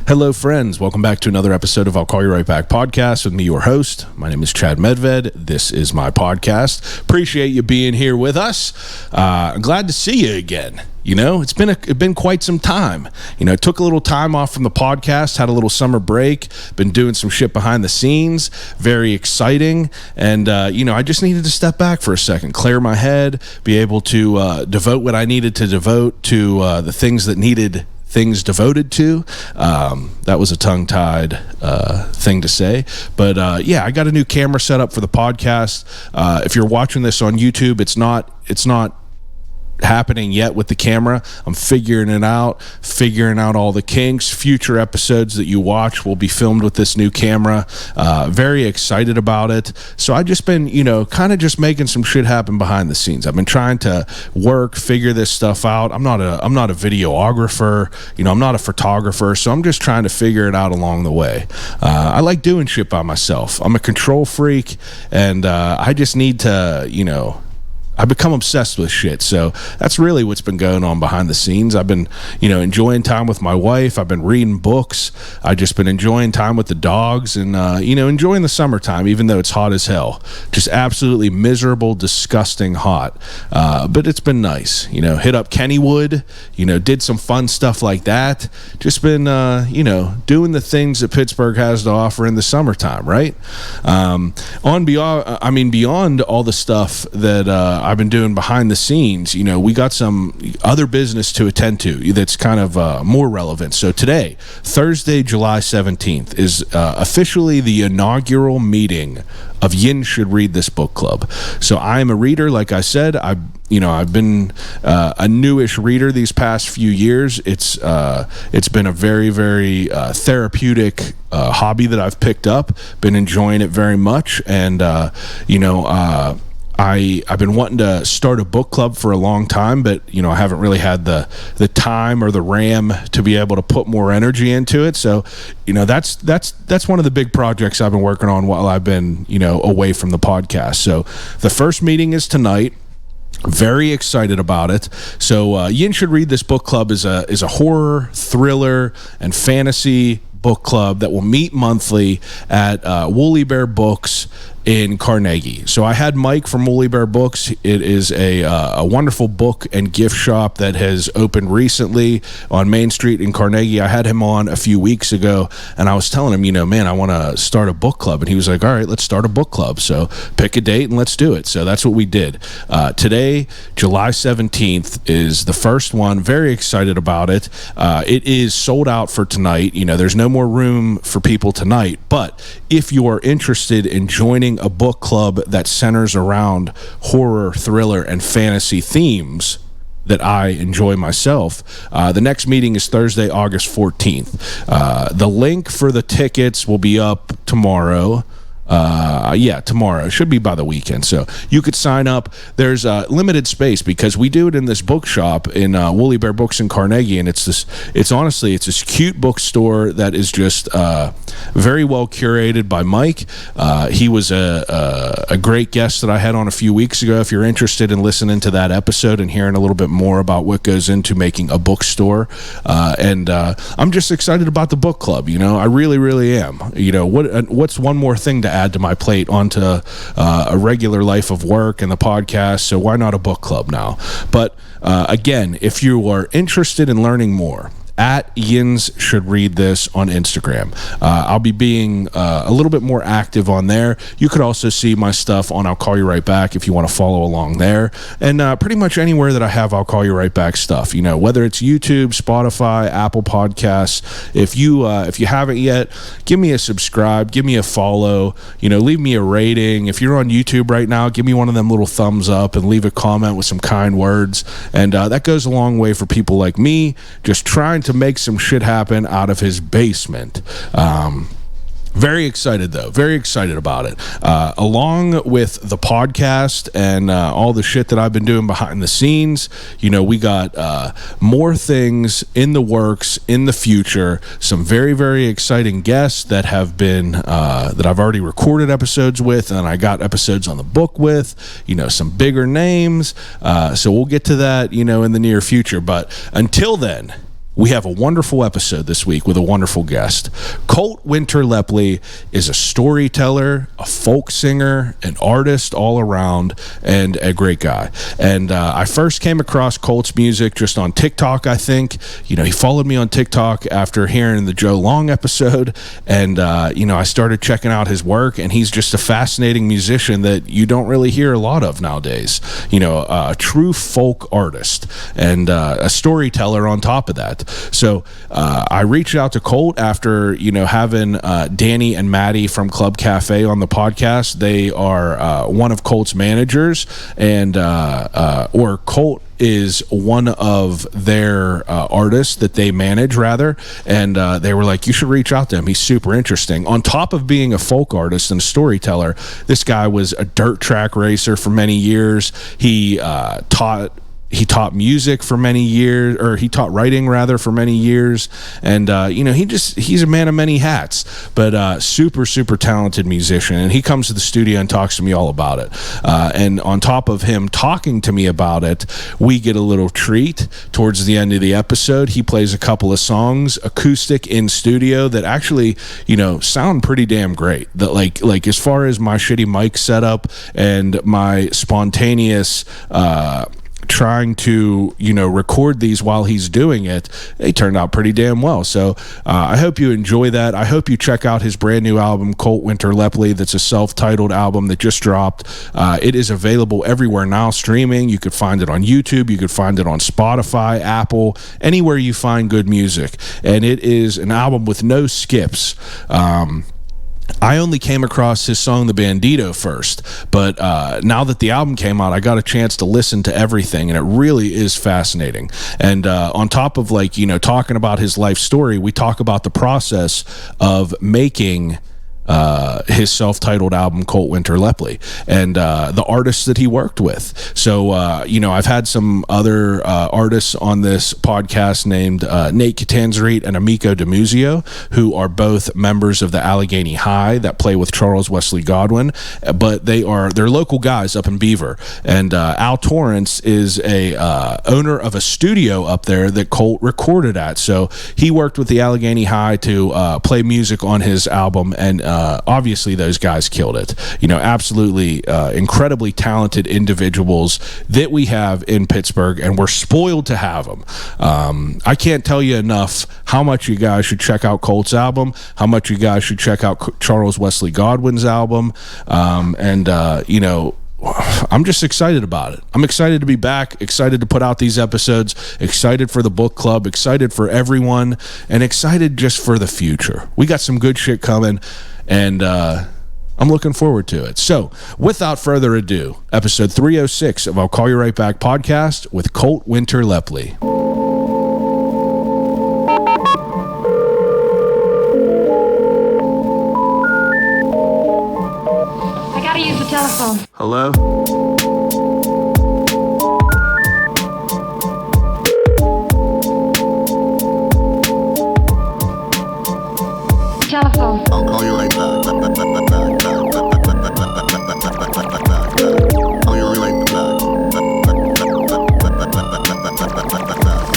Hello, friends. Welcome back to another episode of I'll Call You Right Back podcast with me, your host. My name is Chad Medved. This is my podcast. Appreciate you being here with us. I'm glad to see you again. You know, it's been quite some time. You know, took a little time off from the podcast, had a little summer break, been doing some shit behind the scenes, very exciting. And, I just needed to step back for a second, clear my head, be able to devote what I needed to devote to the things that needed things devoted to. That was a tongue-tied thing to say. But I got a new camera set up for the podcast. If you're watching this on YouTube, it's not happening yet with the camera. I'm figuring out all the kinks. Future episodes that you watch will be filmed with this new camera. Very excited about it. So I just been, kind of just making some shit happen behind the scenes. I've been trying to figure this stuff out. I'm not a videographer, I'm not a photographer, so I'm just trying to figure it out along the way. I like doing shit by myself. I'm a control freak, and I just need to, I become obsessed with shit. So that's really what's been going on behind the scenes. I've been, enjoying time with my wife. I've been reading books. I've just been enjoying time with the dogs and, enjoying the summertime, even though it's hot as hell. Just absolutely miserable, disgusting hot. But it's been nice, hit up Kennywood, did some fun stuff like that. Just been, doing the things that Pittsburgh has to offer in the summertime, right? Beyond all the stuff that, I've been doing behind the scenes, we got some other business to attend to that's kind of more relevant. So today, Thursday, July 17th, is officially the inaugural meeting of Yin Should Read This Book Club. So I am a reader, like I said. I've been a newish reader these past few years. It's been a very, very therapeutic hobby that I've picked up. Been enjoying it very much, and I've been wanting to start a book club for a long time, but I haven't really had the time or the RAM to be able to put more energy into it. So that's one of the big projects I've been working on while I've been away from the podcast. So the first meeting is tonight. Very excited about it. So Yin Should Read This Book Club is a horror, thriller, and fantasy book club that will meet monthly at Woolly Bear Books in Carnegie. So I had Mike from Woolly Bear Books. It is a wonderful book and gift shop that has opened recently on Main Street in Carnegie. I had him on a few weeks ago, and I was telling him, man, I want to start a book club. And he was like, all right, let's start a book club. So pick a date and let's do it. So that's what we did. Today, July 17th, is the first one. Very excited about it. It is sold out for tonight. There's no more room for people tonight. But if you are interested in joining a book club that centers around horror, thriller, and fantasy themes that I enjoy myself, the next meeting is Thursday, August 14th. The link for the tickets will be up tomorrow. Tomorrow. It should be by the weekend. So you could sign up. There's limited space because we do it in this bookshop in Woolly Bear Books in Carnegie, and it's this cute bookstore that is just very well curated by Mike. He was a great guest that I had on a few weeks ago. If you're interested in listening to that episode and hearing a little bit more about what goes into making a bookstore, and I'm just excited about the book club. I really, really am. What's one more thing to add to my plate onto a regular life of work and the podcast? So why not a book club now? But again, if you are interested in learning more, at Yins Should Read This on Instagram. I'll be being a little bit more active on there. You could also see my stuff on I'll Call You Right Back if you want to follow along there. And pretty much anywhere that I have I'll Call You Right Back stuff, whether it's YouTube, Spotify, Apple Podcasts. If you haven't yet, give me a subscribe, give me a follow, leave me a rating. If you're on YouTube right now, give me one of them little thumbs up and leave a comment with some kind words. And that goes a long way for people like me, just trying to make some shit happen out of his basement. Very excited, though. Very excited about it. Along with the podcast and all the shit that I've been doing behind the scenes, we got more things in the works in the future. Some very, very exciting guests that have been, that I've already recorded episodes with, and I got episodes on the book with, some bigger names. So we'll get to that, in the near future. But until then, we have a wonderful episode this week with a wonderful guest. Coltt Winter Lepley is a storyteller, a folk singer, an artist all around, and a great guy. And I first came across Coltt's music just on TikTok, I think. He followed me on TikTok after hearing the Joe Long episode, and I started checking out his work, and he's just a fascinating musician that you don't really hear a lot of nowadays. A true folk artist and a storyteller on top of that. So I reached out to Coltt after having Danny and Maddie from Club Cafe on the podcast. They are one of Coltt's managers, and or Coltt is one of their artists that they manage, rather, and they were like, you should reach out to him. He's super interesting. On top of being a folk artist and a storyteller, this guy was a dirt track racer for many years. He taught music for many years, or he taught writing rather for many years, and he's a man of many hats, but super talented musician. And he comes to the studio and talks to me all about it, and on top of him talking to me about it, we get a little treat towards the end of the episode. He plays a couple of songs acoustic in studio that actually sound pretty damn great. That like as far as my shitty mic setup and my spontaneous trying to record these while he's doing it, they turned out pretty damn well. So I hope you enjoy that. I hope you check out his brand new album, Coltt Winter Lepley. That's a self-titled album that just dropped. It is available everywhere now, streaming. You could find it on YouTube, you could find it on Spotify, Apple, anywhere you find good music. And it is an album with no skips. I only came across his song The Bandito first, but now that the album came out, I got a chance to listen to everything, and it really is fascinating. And on top of talking about his life story, we talk about the process of making his self-titled album, Coltt Winter Lepley, and the artists that he worked with. So I've had some other artists on this podcast named Nate Catanzarite and Amico DiMuzio, who are both members of the Allegheny High that play with Charles Wesley Godwin, but they're local guys up in Beaver. And Al Torrance is a owner of a studio up there that Coltt recorded at. So he worked with the Allegheny High to play music on his album, and obviously those guys killed it. Absolutely incredibly talented individuals that we have in Pittsburgh, and we're spoiled to have them. I can't tell you enough how much you guys should check out Coltt's album, how much you guys should check out Charles Wesley Godwin's album, I'm just excited about it. I'm excited to be back, excited to put out these episodes, excited for the book club, excited for everyone, and excited just for the future. We got some good shit coming, and I'm looking forward to it. So, without further ado, episode 306 of I'll Call You Right Back podcast with Coltt Winter Lepley. I gotta use the telephone. Hello? Telephone. I'll call you right back. Call you right back.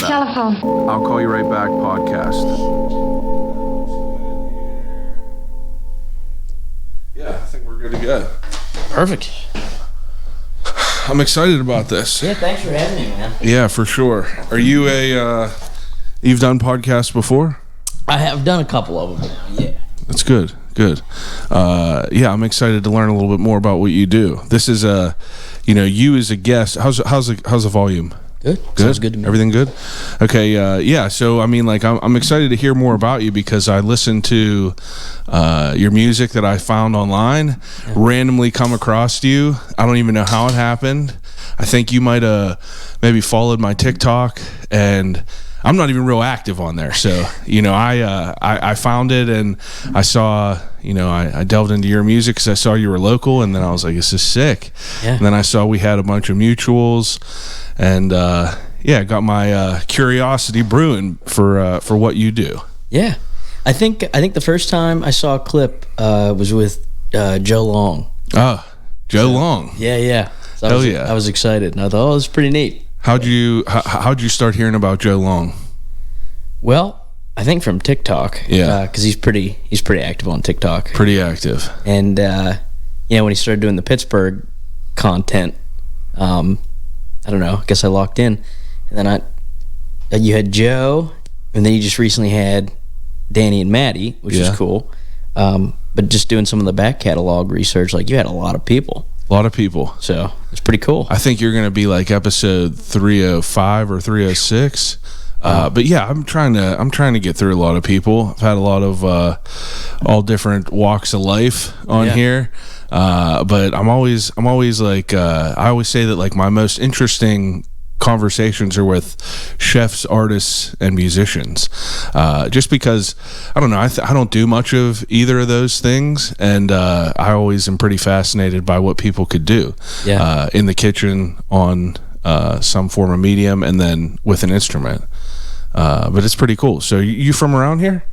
Telephone. I'll Call You Right Back podcast. Yeah, I think we're good to go. Perfect. I'm excited about this. Yeah, thanks for having me, man. Yeah, for sure. Are you you've done podcasts before? I have done a couple of them now, yeah. That's good. Yeah, I'm excited to learn a little bit more about what you do. This is you as a guest. How's the volume? Good. Sounds good to me. Everything good? Okay. Yeah. So I'm excited to hear more about you because I listened to your music that I found online. Yeah. Randomly come across you. I don't even know how it happened. I think you might have maybe followed my TikTok, and I'm not even real active on there. So, I found it, and I saw, I delved into your music because I saw you were local, and then I was like, this is sick. Yeah. And then I saw we had a bunch of mutuals, and got my curiosity brewing for what you do. Yeah. I think the first time I saw a clip was with Joe Long. Oh, Joe Long. Yeah. So I was excited, and I thought, this is pretty neat. How'd you start hearing about Joe Long? Well, I think from TikTok. Yeah. Because he's pretty active on TikTok. Pretty active. And when he started doing the Pittsburgh content, I don't know. I guess I locked in, and then you had Joe, and then you just recently had Danny and Maddie, which is cool. But just doing some of the back catalog research, like you had a lot of people. A lot of people. So it's pretty cool. I think you're going to be like episode 305 or 306. But yeah, I'm trying to get through a lot of people. I've had a lot of all different walks of life on here. But I'm always like I always say that like my most interesting conversations are with chefs, artists, and musicians, just because I don't know, I don't do much of either of those things, and I always am pretty fascinated by what people could do in the kitchen on some form of medium and then with an instrument. But it's pretty cool. So you from around here?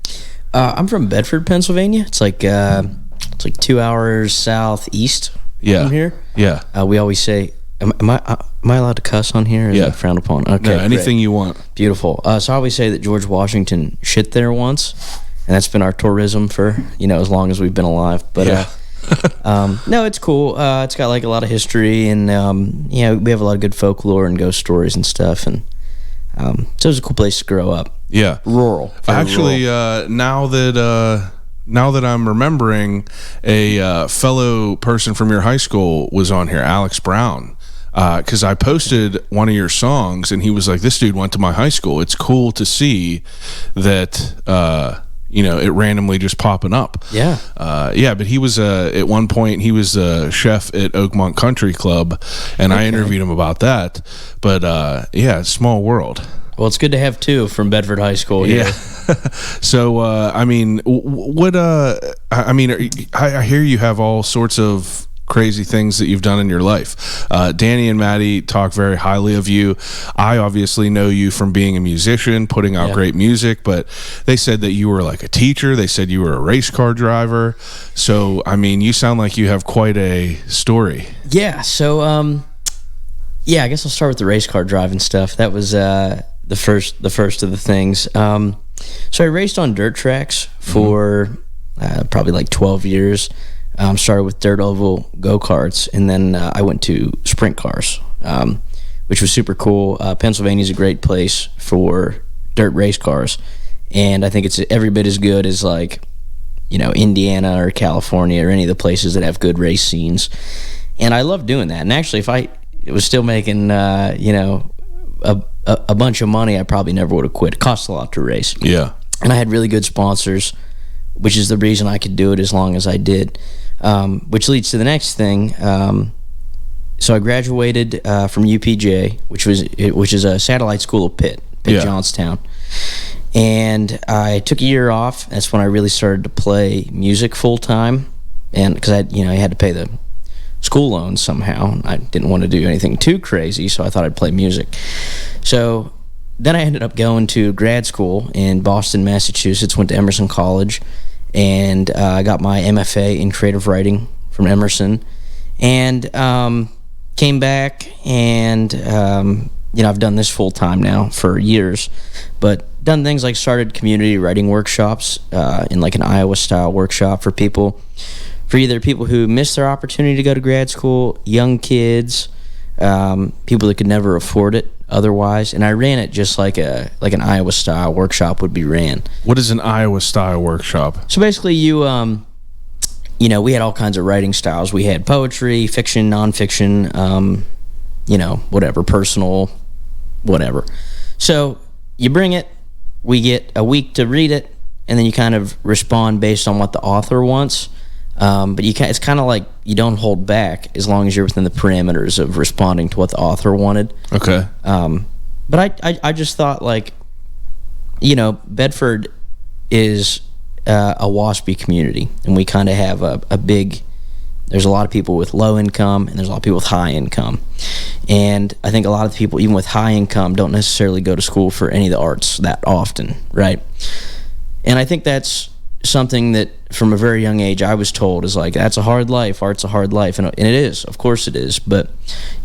I'm from Bedford, Pennsylvania. It's like 2 hours southeast from here. Yeah. We always say, am I allowed to cuss on here? Is that frowned upon? Okay, no, anything you want. Beautiful. So I always say that George Washington shit there once, and that's been our tourism for as long as we've been alive. But no, it's cool. It's got like a lot of history, and we have a lot of good folklore and ghost stories and stuff, and so it's a cool place to grow up. Yeah, rural. Actually, rural. Now that I'm remembering, a fellow person from your high school was on here, Alex Brown, because I posted one of your songs, and he was like, "This dude went to my high school." It's cool to see that. It randomly just popping up. Yeah. But he was at one point he was a chef at Oakmont Country Club, and I interviewed him about that. But small world. Well, it's good to have two from Bedford High School here. Yeah. So I hear you have all sorts of crazy things that you've done in your life. Danny and Maddie talk very highly of you. I obviously know you from being a musician, putting out great music, but they said that you were like a teacher. They said you were a race car driver. So, you sound like you have quite a story. Yeah. So, I guess I'll start with the race car driving stuff. That was the first of the things. So I raced on dirt tracks for probably like 12 years. Started with dirt oval go-karts, and then I went to sprint cars, which was super cool. Pennsylvania's a great place for dirt race cars, and I think it's every bit as good as like, Indiana or California or any of the places that have good race scenes. And I love doing that. And actually, if I was still making, a bunch of money, I probably never would have quit. It costs a lot to race. Yeah. And I had really good sponsors, which is the reason I could do it as long as I did. Which leads to the next thing. So I graduated from UPJ, which is a satellite school of Pitt Johnstown, and I took a year off. That's when I really started to play music full time, and because I had to pay the school loans somehow. I didn't want to do anything too crazy, so I thought I'd play music. So then I ended up going to grad school in Boston, Massachusetts. Went to Emerson College. And I got my MFA in creative writing from Emerson, and came back, and I've done this full time now for years, but done things like started community writing workshops in like an Iowa style workshop for either people who missed their opportunity to go to grad school, young kids, people that could never afford it otherwise, and I ran it just like an Iowa style workshop would be ran. What is an Iowa style workshop? So basically, we had all kinds of writing styles. We had poetry, fiction, nonfiction, whatever, personal, whatever. So you bring it, we get a week to read it, and then you kind of respond based on what the author wants. But it's kind of like you don't hold back as long as you're within the parameters of responding to what the author wanted. Okay. But I just thought, like, Bedford is a WASPy community, and we kind of have a big, there's a lot of people with low income, and there's a lot of people with high income. And I think a lot of the people, even with high income, don't necessarily go to school for any of the arts that often, right? And I think that's something that from a very young age I was told is like, that's a hard life, art's a hard life, and it is, of course it is. But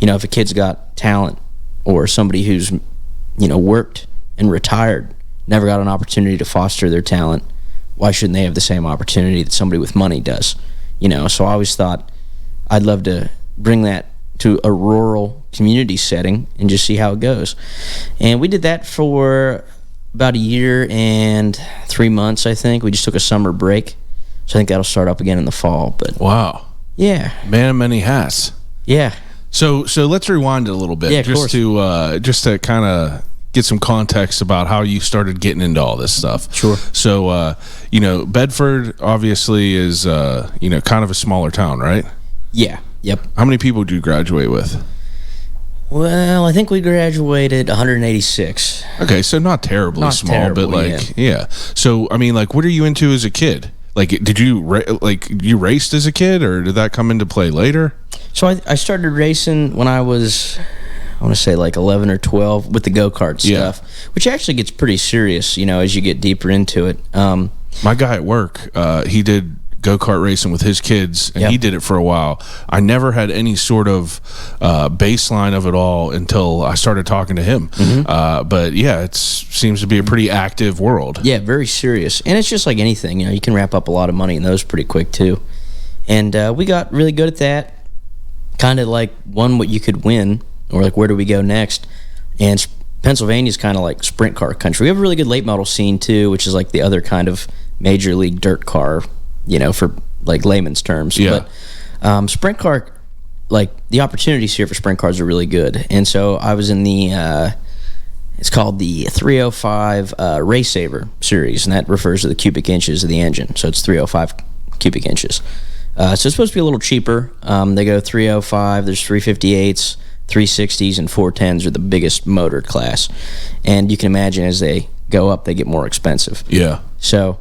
if a kid's got talent, or somebody who's worked and retired never got an opportunity to foster their talent, why shouldn't they have the same opportunity that somebody with money does? So I always thought I'd love to bring that to a rural community setting and just see how it goes. And we did that for about a year and 3 months, I think. We just took a summer break. So I think that'll start up again in the fall. But wow. Yeah. Man of many hats. Yeah. So let's rewind it a little bit. Yeah, of course. Just to kind of get some context about how you started getting into all this stuff. Sure. So, Bedford obviously is, kind of a smaller town, right? Yeah. Yep. How many people did you graduate with? Well, I think we graduated 186. Okay, so not terribly small, but yeah. So, I mean, what are you into as a kid? Did you you raced as a kid, or did that come into play later? So I started racing when I was, I want to say 11 or 12 with the go-kart stuff, which actually gets pretty serious, as you get deeper into it. My guy at work, he did go-kart racing with his kids, and he did it for a while. I never had any sort of baseline of it all until I started talking to him. But yeah, it seems to be a pretty active world. Yeah, very serious. And it's just like anything, you can wrap up a lot of money in those pretty quick too. And we got really good at that, kind of won what you could win, or where do we go next? And Pennsylvania's kind of like sprint car country. We have a really good late model scene too, which is the other kind of major league dirt car, for layman's terms. Yeah. But sprint car, the opportunities here for sprint cars are really good. And so I was in the, it's called the 305 Race Saver series, and that refers to the cubic inches of the engine. So it's 305 cubic inches. So it's supposed to be a little cheaper. They go 305, there's 358s, 360s, and 410s are the biggest motor class. And you can imagine as they go up, they get more expensive. Yeah. So,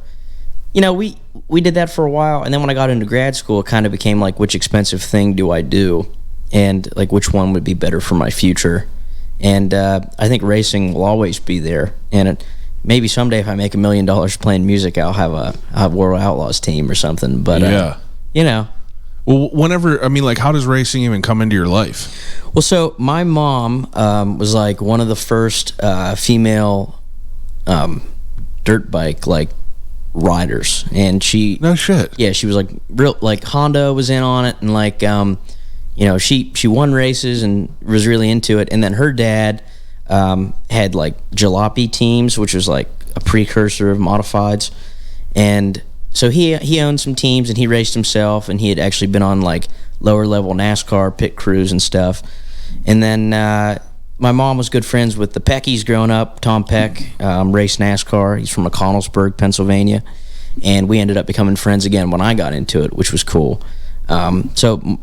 we did that for a while, and then when I got into grad school, it kind of became which expensive thing do I do, and which one would be better for my future. And I think racing will always be there, and maybe someday if I make $1 million playing music, I'll have World Outlaws team or something. But well, how does racing even come into your life? Well, so my mom was one of the first female dirt bike riders, and she no shit she was real Honda was in on it, and she won races and was really into it. And then her dad had jalopy teams, which was a precursor of modifieds, and so he owned some teams and he raced himself, and he had actually been on lower level NASCAR pit crews and stuff. And then my mom was good friends with the Peckies growing up. Tom Peck raced NASCAR. He's from McConnellsburg, Pennsylvania. And we ended up becoming friends again when I got into it, which was cool. So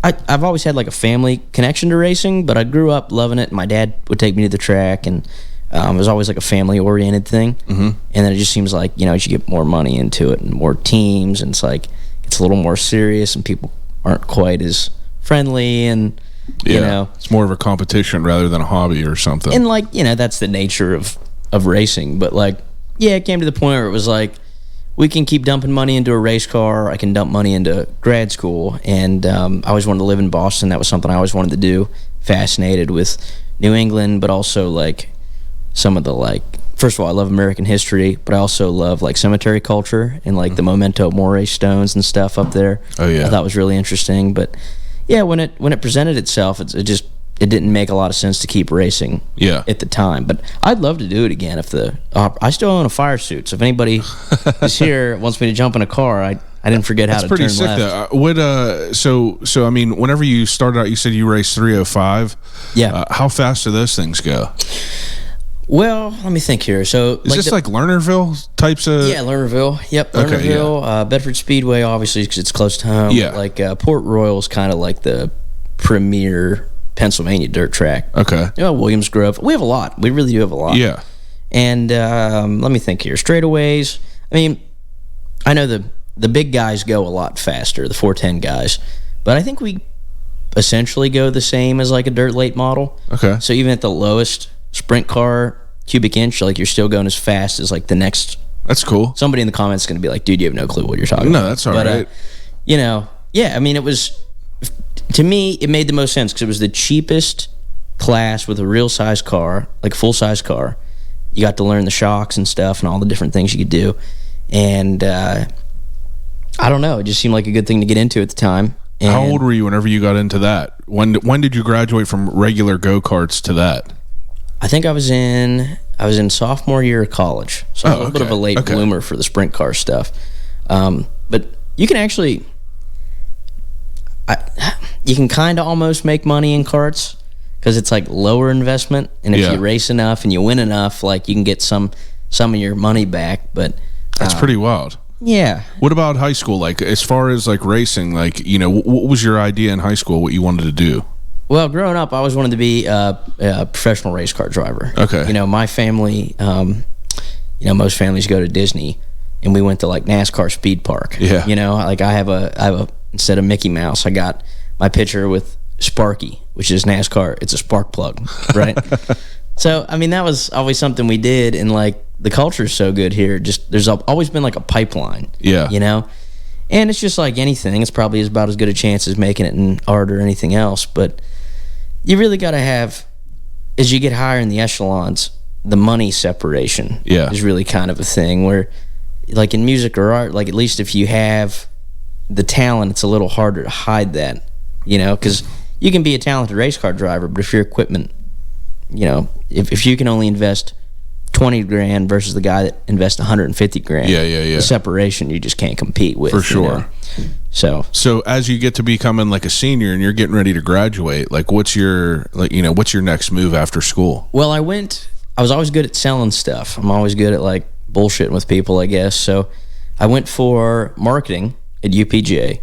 I've always had a family connection to racing, but I grew up loving it. My dad would take me to the track, and it was always a family-oriented thing. And then it just seems as you get more money into it and more teams, and it's a little more serious, and people aren't quite as friendly, and it's more of a competition rather than a hobby or something. And that's the nature of racing. But it came to the point where it was we can keep dumping money into a race car. I can dump money into grad school, and I always wanted to live in Boston. That was something I always wanted to do. Fascinated with New England, but also some of the first of all, I love American history, but I also love cemetery culture and the memento mori stones and stuff up there. Oh yeah, I thought was really interesting. But yeah, when it presented itself, it didn't make a lot of sense to keep racing at the time. But I'd love to do it again if I still own a fire suit, so if anybody is here wants me to jump in a car, I didn't forget how to turn left. That's pretty sick though. So I mean, whenever you started out, you said you raced 305. Yeah. How fast do those things go? Well, let me think here. So is this Lernerville types of? Yeah, Lernerville. Yep, Lernerville. Okay, Bedford Speedway, obviously, because it's close to home. Yeah. Port Royal's kind of the premier Pennsylvania dirt track. Okay. Williams Grove. We have a lot. We really do have a lot. Yeah. And let me think here. Straightaways. I mean, I know the big guys go a lot faster, the 410 guys, but I think we essentially go the same as a dirt late model. Okay. So even at the lowest sprint car cubic inch, you're still going as fast as the next. That's cool. Somebody in the comments is going to be like, dude, you have no clue what you're talking about. No, that's all right. I mean, it was, to me, it made the most sense because it was the cheapest class with a real size car, full size car, you got to learn the shocks and stuff and all the different things you could do. And I don't know, it just seemed like a good thing to get into at the time. And how old were you whenever you got into that? When did you graduate from regular go-karts to that? I think I was in sophomore year of college, so a little bit of a late bloomer for the sprint car stuff. But you can actually, you can kind of almost make money in karts because it's like lower investment, and if you race enough and you win enough, like you can get some of your money back. But that's pretty wild. Yeah. What about high school? Like, as far as like racing, like, you know, what was your idea in high school? What you wanted to do? Well, growing up, I always wanted to be a professional race car driver. Okay. You know, my family, most families go to Disney, and we went to like NASCAR Speed Park. Yeah. You know, like I have a instead of Mickey Mouse, I got my picture with Sparky, which is NASCAR. It's a spark plug, right? So, I mean, that was always something we did, and like the culture is so good here. Just there's always been like a pipeline. Yeah. You know, and it's just like anything. It's probably about as good a chance as making it in art or anything else. But you really got to have, as you get higher in the echelons, the money separation is really kind of a thing where, like in music or art, like at least if you have the talent, it's a little harder to hide that, you know, because you can be a talented race car driver, but if your equipment, you know, if you can only invest 20 grand versus the guy that invests 150 grand, the separation you just can't compete with. For sure. You know? So as you get to becoming like a senior and you're getting ready to graduate, like what's your next move after school? Well, I was always good at selling stuff. I'm always good at like bullshitting with people, I guess. So I went for marketing at UPJ,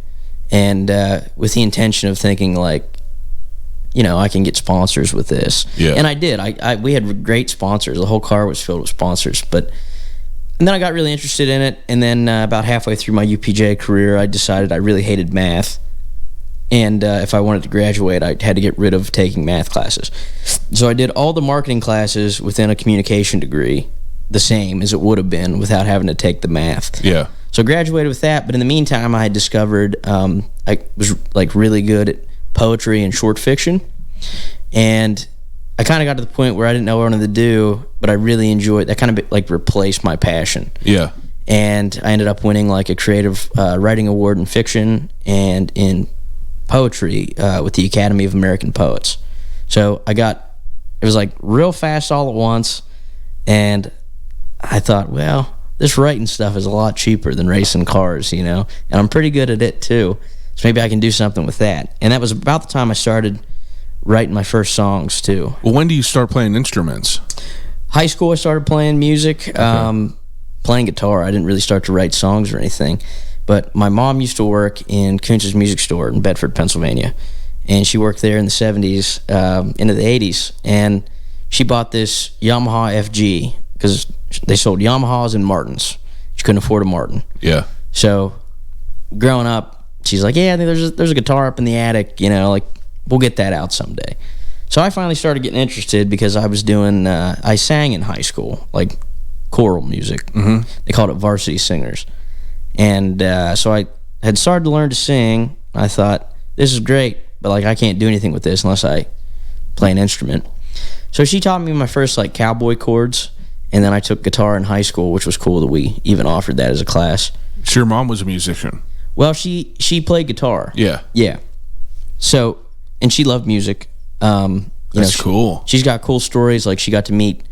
and with the intention of thinking like, you know, I can get sponsors with this. Yeah. And I did. We had great sponsors. The whole car was filled with sponsors. And then I got really interested in it. And then about halfway through my UPJ career, I decided I really hated math. And if I wanted to graduate, I had to get rid of taking math classes. So I did all the marketing classes within a communication degree, the same as it would have been without having to take the math. Yeah. So I graduated with that. But in the meantime, I had discovered I was like really good at poetry and short fiction, and I kind of got to the point where I didn't know what I wanted to do, but I really enjoyed that. Kind of like replaced my passion. Yeah. And I ended up winning like a creative writing award in fiction and in poetry with the Academy of American Poets. So it was like real fast all at once, and I thought, well, this writing stuff is a lot cheaper than racing cars, you know, and I'm pretty good at it too. So maybe I can do something with that. And that was about the time I started writing my first songs, too. Well, when do you start playing instruments? High school, I started playing music, playing guitar. I didn't really start to write songs or anything. But my mom used to work in Kuntz's music store in Bedford, Pennsylvania. And she worked there in the 70s, into the 80s. And she bought this Yamaha FG because they sold Yamahas and Martins. She couldn't afford a Martin. Yeah. So growing up, she's like, yeah, there's a guitar up in the attic, you know, like, we'll get that out someday. So I finally started getting interested because I was doing, I sang in high school, like choral music. Mm-hmm. They called it varsity singers. And so I had started to learn to sing. I thought, this is great, but like I can't do anything with this unless I play an instrument. So she taught me my first like cowboy chords, and then I took guitar in high school, which was cool that we even offered that as a class. So your mom was a musician? Well, she played guitar. Yeah. Yeah. So, and she loved music. That's cool. She's got cool stories. Like she got to meet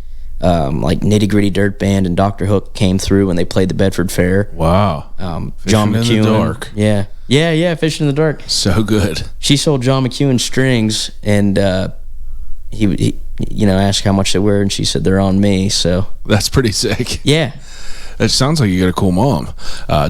like Nitty Gritty Dirt Band, and Dr. Hook came through when they played the Bedford Fair. Wow. John McEwen. In the dark. Yeah. Yeah, Fishing in the Dark. So good. She sold John McEwen strings, and he asked how much they were, and she said they're on me. So that's pretty sick. Yeah. It sounds like you got a cool mom.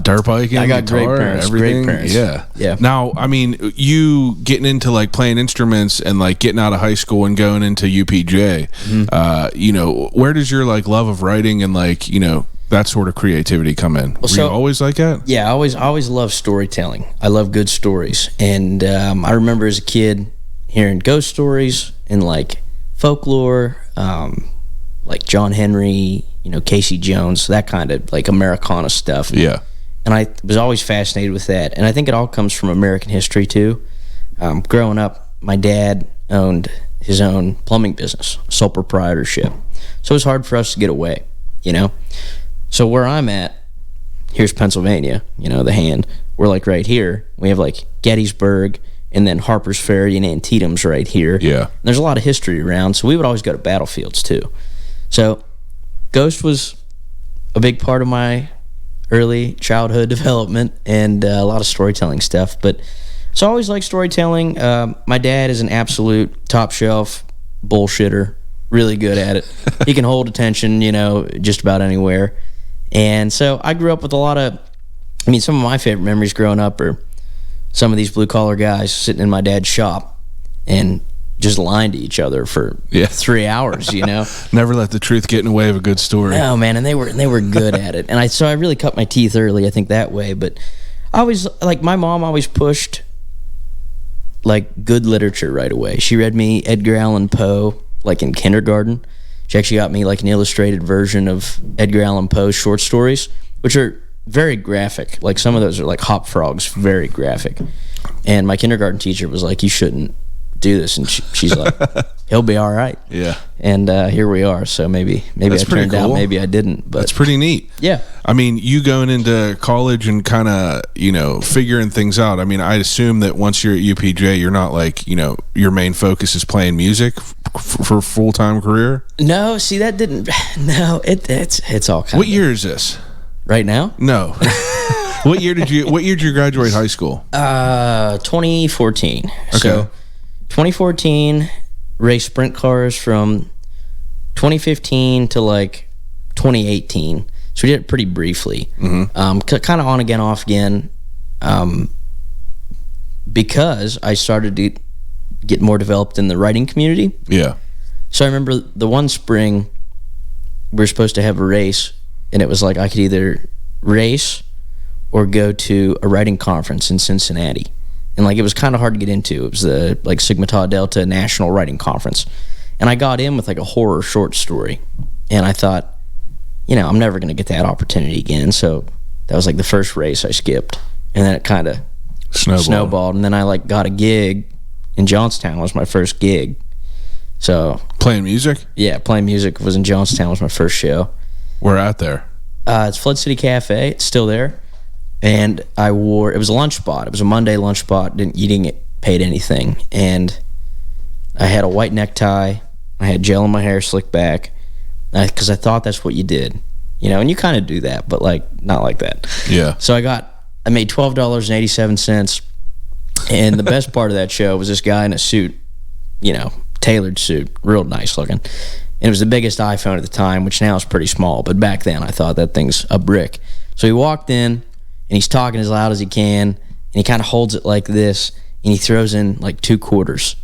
Dirt biking, I got guitar, great parents. Everything. Great parents. Yeah. Now, I mean, you getting into like playing instruments and like getting out of high school and going into UPJ. Mm-hmm. Where does your like love of writing and like that sort of creativity come in? Were you always like that? Yeah, I always loved storytelling. I love good stories, and I remember as a kid hearing ghost stories and like folklore, like John Henry. Casey Jones, that kind of like Americana stuff. Yeah. And I was always fascinated with that. And I think it all comes from American history too. Growing up, my dad owned his own plumbing business, sole proprietorship. So it was hard for us to get away, you know? So where I'm at, here's Pennsylvania, you know, the hand. We're like right here. We have like Gettysburg and then Harper's Ferry and Antietam's right here. Yeah. And there's a lot of history around, so we would always go to battlefields too. So Ghost was a big part of my early childhood development and a lot of storytelling stuff. But so I always liked storytelling. My dad is an absolute top shelf bullshitter, really good at it. He can hold attention, you know, just about anywhere. And so I grew up with a lot of, I mean, some of my favorite memories growing up are some of these blue-collar guys sitting in my dad's shop and just lying to each other for 3 hours, you know? Never let the truth get in the way of a good story. No, man, and they were good at it. And so I really cut my teeth early, I think, that way. But I always, like, my mom always pushed, like, good literature right away. She read me Edgar Allan Poe, like, in kindergarten. She actually got me, like, an illustrated version of Edgar Allan Poe's short stories, which are very graphic. Like, some of those are like Hop Frogs, very graphic. And my kindergarten teacher was like, you shouldn't do this. And she's like, he'll be all right. Yeah. And here we are. So maybe I turned out, maybe I didn't. But that's pretty neat. Yeah. I mean, you going into college and kind of, you know, figuring things out. I mean, I assume that once you're at UPJ, you're not like, you know, your main focus is playing music for a full-time career? No, see, that didn't. No, it's all kind What year is this? Right now? No. What year did you graduate high school? 2014. Okay. So 2014, raced sprint cars from 2015 to like 2018. So we did it pretty briefly. Mm-hmm. Kind of on again, off again. Because I started to get more developed in the writing community. Yeah. So I remember the one spring we were supposed to have a race, and it was like I could either race or go to a writing conference in Cincinnati. And like it was kind of hard to get into. It was the like Sigma Tau Delta National Writing Conference. And I got in with like a horror short story. And I thought, you know, I'm never going to get that opportunity again. So that was like the first race I skipped. And then it kind of snowballed. And then I like got a gig in Johnstown. Was my first gig. So playing music? Yeah, playing music was in Johnstown. Was my first show. We're out there. It's Flood City Cafe. It's still there. And it was a lunch spot. It was a Monday lunch spot. You didn't get paid anything. And I had a white necktie. I had gel in my hair, slicked back, because I thought that's what you did. You know, and you kind of do that, but like not like that. Yeah. So I made $12.87. And the best part of that show was this guy in a suit, you know, tailored suit, real nice looking. And it was the biggest iPhone at the time, which now is pretty small. But back then, I thought that thing's a brick. So he walked in, and he's talking as loud as he can, and he kind of holds it like this, and he throws in like 2 quarters.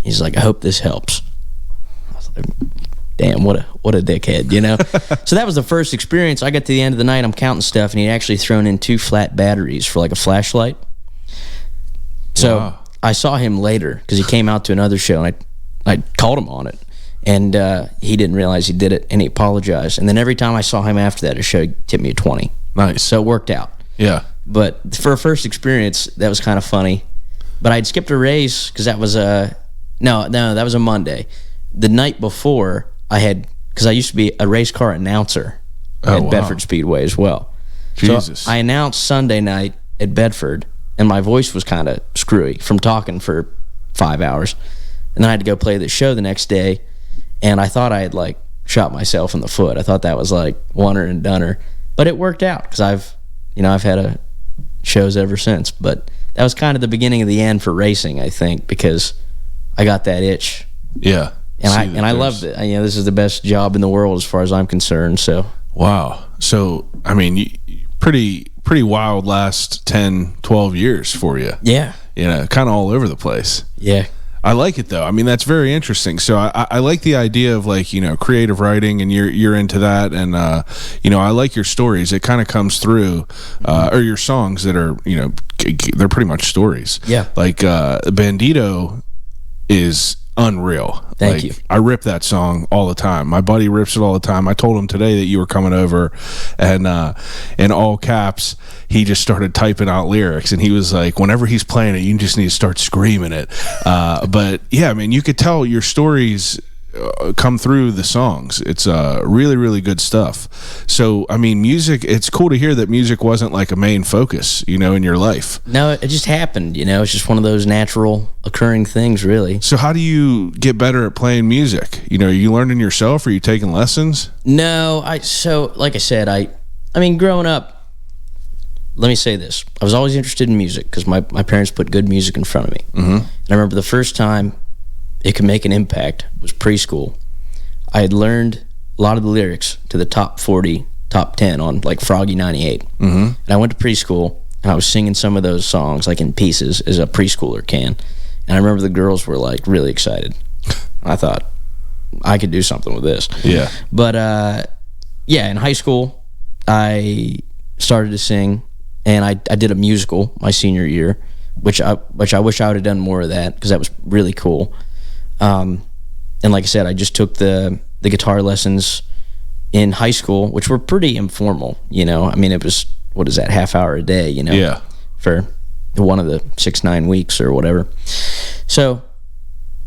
He's like, I hope this helps. I was like, damn, what a dickhead, you know? So that was the first experience. I got to the end of the night, I'm counting stuff, and he'd actually thrown in 2 flat batteries for like a flashlight. So wow. I saw him later, because he came out to another show, and I called him on it. And he didn't realize he did it, and he apologized. And then every time I saw him after that, at a show, he tipped me a 20. Nice. So it worked out. Yeah. But for a first experience, that was kind of funny. But I'd skipped a race because that was that was a Monday. The night before, because I used to be a race car announcer at Bedford Speedway as well. Jesus. So I announced Sunday night at Bedford, and my voice was kind of screwy from talking for 5 hours. And then I had to go play the show the next day, and I thought I had like shot myself in the foot. I thought that was like oneer and doneer, but it worked out because I've had shows ever since. But that was kind of the beginning of the end for racing, I think, because I got that itch. Yeah, and I loved it. You know, this is the best job in the world as far as I'm concerned. So wow. So I mean, pretty wild last 10, 12 years for you. Yeah. You know, kind of all over the place. Yeah. I like it though. I mean, that's very interesting. So I like the idea of like, you know, creative writing, and you're into that, and you know, I like your stories. It kind of comes through, or your songs that are, you know, they're pretty much stories. Yeah. Like Bandito is unreal. Thank you. I rip that song all the time. My buddy rips it all the time. I told him today that you were coming over, and in all caps, he just started typing out lyrics, and he was like, whenever he's playing it, you just need to start screaming it. But yeah, I mean, you could tell your stories come through the songs. It's really, really good stuff. So, I mean, music, it's cool to hear that music wasn't like a main focus, in your life. No, it just happened, it's just one of those natural occurring things, really. So how do you get better at playing music? Are you learning yourself? Or are you taking lessons? No, like I said, I mean, growing up, let me say this. I was always interested in music because my parents put good music in front of me. Mm-hmm. And I remember the first time it could make an impact was preschool. I had learned a lot of the lyrics to the top 40, top 10 on like Froggy 98. Mm-hmm. And I went to preschool and I was singing some of those songs like in pieces as a preschooler can. And I remember the girls were like really excited. I thought I could do something with this. Yeah. But yeah, in high school I started to sing, and I did a musical my senior year, which I wish I would have done more of that because that was really cool. And like I said, I just took the guitar lessons in high school, which were pretty informal, I mean, it was, what is that, half hour a day, Yeah. for one of the 6-9 weeks or whatever. So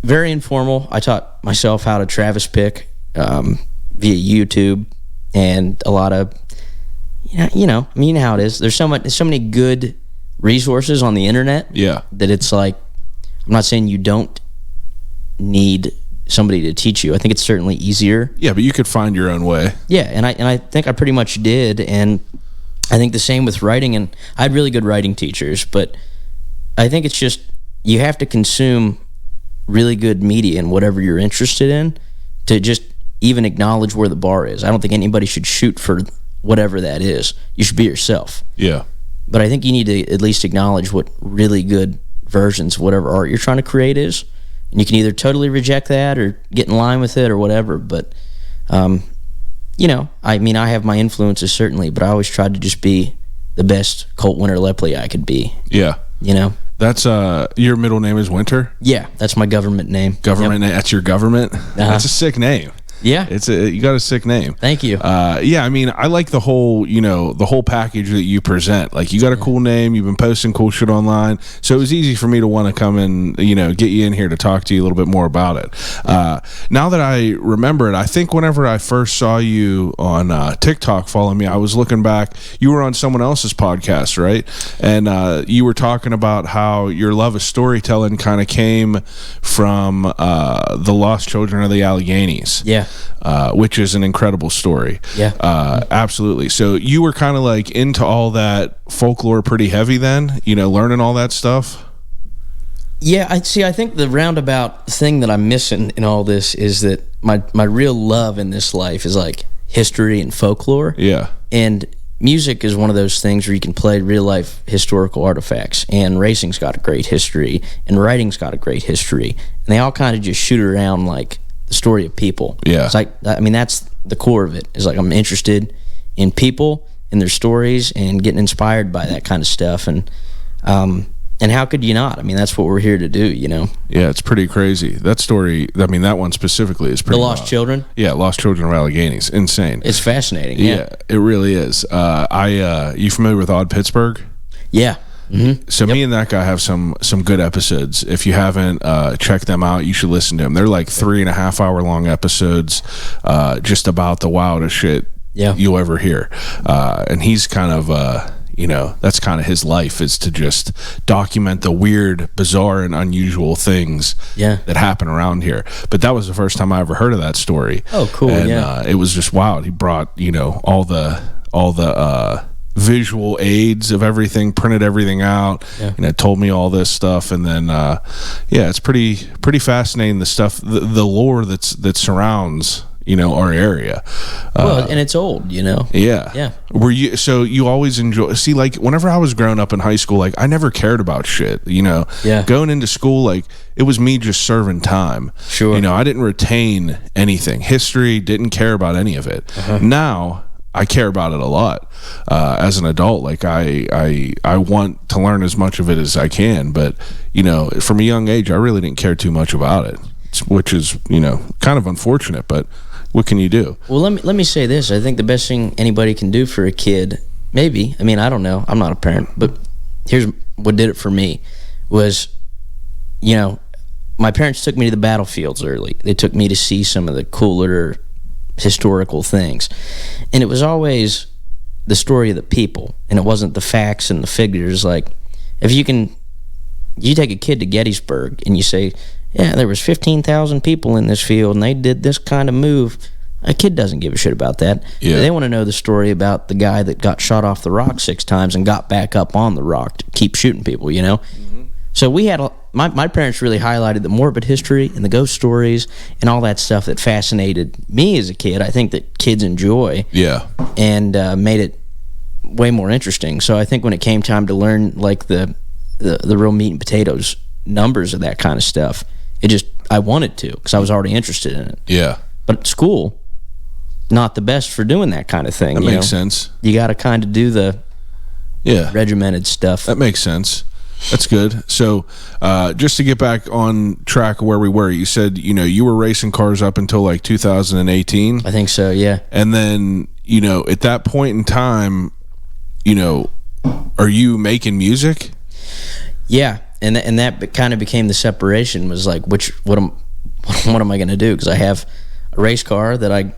very informal. I taught myself how to Travis pick via YouTube, and a lot of, I mean, you know how it is. There's so many good resources on the internet. Yeah. That it's like, I'm not saying you don't need somebody to teach you. I think it's certainly easier. Yeah, but you could find your own way. Yeah, and I think I pretty much did, and I think the same with writing. And I had really good writing teachers, but I think it's just you have to consume really good media and whatever you're interested in to just even acknowledge where the bar is. I don't think anybody should shoot for whatever that is. You should be yourself. Yeah. But I think you need to at least acknowledge what really good versions of whatever art you're trying to create is. And you can either totally reject that or get in line with it or whatever. But, I mean, I have my influences certainly, but I always tried to just be the best Coltt Winter Lepley I could be. Yeah. That's, your middle name is Winter? Yeah, that's my government name. Government name? That's your government? That's a sick name. Yeah. You got a sick name. Thank you. Yeah, I mean, I like the whole, the whole package that you present. Like, you got a cool name, you've been posting cool shit online, so it was easy for me to want to come and, get you in here to talk to you a little bit more about it. Now that I remember it, I think whenever I first saw you on TikTok following me, I was looking back, you were on someone else's podcast, right? And you were talking about how your love of storytelling kind of came from the Lost Children of the Alleghenies. Yeah. Which is an incredible story. Yeah. Absolutely. So you were kind of like into all that folklore pretty heavy then, learning all that stuff? Yeah, I think the roundabout thing that I'm missing in all this is that my real love in this life is like history and folklore. Yeah. And music is one of those things where you can play real life historical artifacts, and racing's got a great history, and writing's got a great history, and they all kind of just shoot around like the story of people. Yeah. It's like, I mean, that's the core of it, is like I'm interested in people and their stories and getting inspired by that kind of stuff. And how could you not? I mean, that's what we're here to do, Yeah, it's pretty crazy. That story, I mean, that one specifically is pretty... The Lost Children? Yeah, Lost Children of Alleghenies. Insane. It's fascinating, yeah. It really is. You familiar with Odd Pittsburgh? Yeah. Mm-hmm. So me and that guy have some good episodes. If you haven't checked them out, you should listen to them. They're like 3.5 hour long episodes, just about the wildest shit you'll ever hear. And he's kind of that's kind of his life, is to just document the weird, bizarre, and unusual things that happen around here. But that was the first time I ever heard of that story. Oh, cool. And it was just wild. He brought all the visual aids of everything, printed everything out, told me all this stuff. And then it's pretty fascinating, the stuff, the lore that surrounds our area. And it's old, yeah. So you always enjoy, like whenever I was growing up in high school, like I never cared about shit, going into school, like it was me just serving time. Sure. I didn't retain anything. History, didn't care about any of it. Now I care about it a lot as an adult. Like I want to learn as much of it as I can, but from a young age I really didn't care too much about it. which is, kind of unfortunate, but what can you do? Well, let me say this. I think the best thing anybody can do for a kid, maybe, I mean, I don't know, I'm not a parent, but here's what did it for me was, my parents took me to the battlefields early. They took me to see some of the cooler historical things. And it was always the story of the people, and it wasn't the facts and the figures. Like, if you take a kid to Gettysburg and you say, yeah, there was 15,000 people in this field and they did this kind of move. A kid doesn't give a shit about that. Yeah. They want to know the story about the guy that got shot off the rock 6 times and got back up on the rock to keep shooting people, Mm-hmm. So we had, my parents really highlighted the morbid history and the ghost stories and all that stuff that fascinated me as a kid. I think that kids enjoy. Yeah. And made it way more interesting. So I think when it came time to learn like the real meat and potatoes numbers of that kind of stuff, I wanted to because I was already interested in it. Yeah. But school, not the best for doing that kind of thing. That makes sense. You got to kind of do the regimented stuff. That makes sense. That's good. So just to get back on track where we were, you said, you were racing cars up until like 2018. I think so, yeah. And then, at that point in time, are you making music? Yeah. And that kind of became the separation. Was like, what am I going to do? Because I have a race car that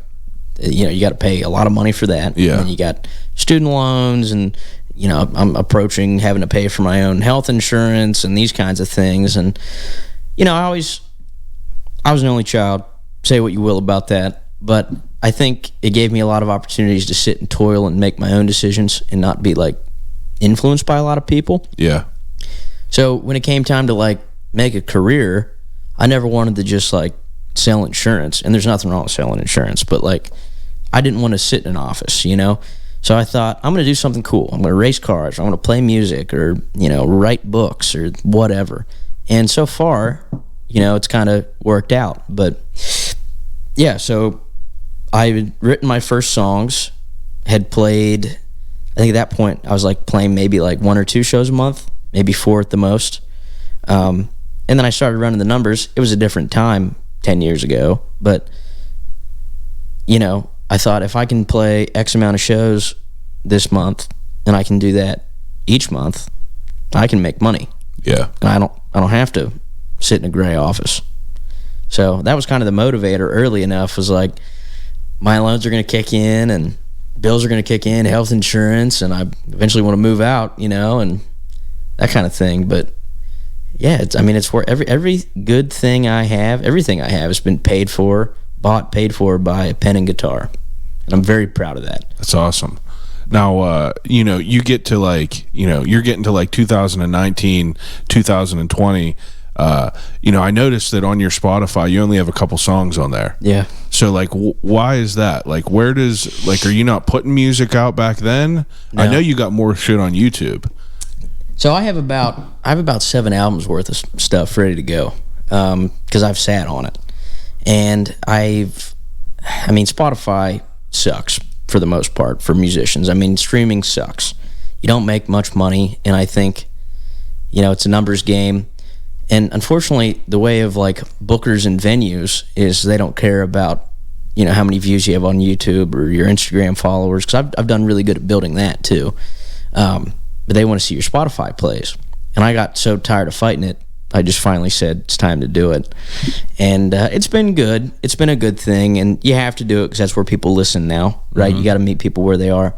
you got to pay a lot of money for that. Yeah. And then you got student loans, and I'm approaching having to pay for my own health insurance and these kinds of things. And I was an only child. Say what you will about that, but I think it gave me a lot of opportunities to sit and toil and make my own decisions and not be like influenced by a lot of people. Yeah. So when it came time to like make a career, I never wanted to just like sell insurance. And there's nothing wrong with selling insurance, but like I didn't want to sit in an office, So I thought, I'm going to do something cool. I'm going to race cars, or I'm going to play music, or, write books or whatever. And so far, it's kind of worked out. But yeah, so I had written my first songs, had played, I think at that point I was like playing maybe like 1 or 2 shows a month, maybe 4 at the most. And then I started running the numbers. It was a different time 10 years ago, but I thought if I can play X amount of shows this month and I can do that each month, I can make money. Yeah. And I don't have to sit in a gray office. So that was kind of the motivator early enough, was like, my loans are going to kick in and bills are going to kick in, health insurance, and I eventually want to move out, and that kind of thing. But yeah, it's where every good thing I have, everything I have has been paid for by a pen and guitar. And I'm very proud of that. That's awesome. Now, you get to like, you're getting to like 2019, 2020. I noticed that on your Spotify, you only have a couple songs on there. Yeah. So like, why is that? Like, are you not putting music out back then? No. I know you got more shit on YouTube. So I have about 7 albums worth of stuff ready to go. Cause I've sat on it, and Spotify sucks for the most part for musicians. Streaming sucks. You don't make much money, and I think, it's a numbers game. And unfortunately, the way of like bookers and venues is they don't care about, how many views you have on YouTube or your Instagram followers, because I've done really good at building that too. But they want to see your Spotify plays. And I got so tired of fighting it, I just finally said it's time to do it. And it's been good. It's been a good thing, and you have to do it because that's where people listen now, right? Mm-hmm. You got to meet people where they are.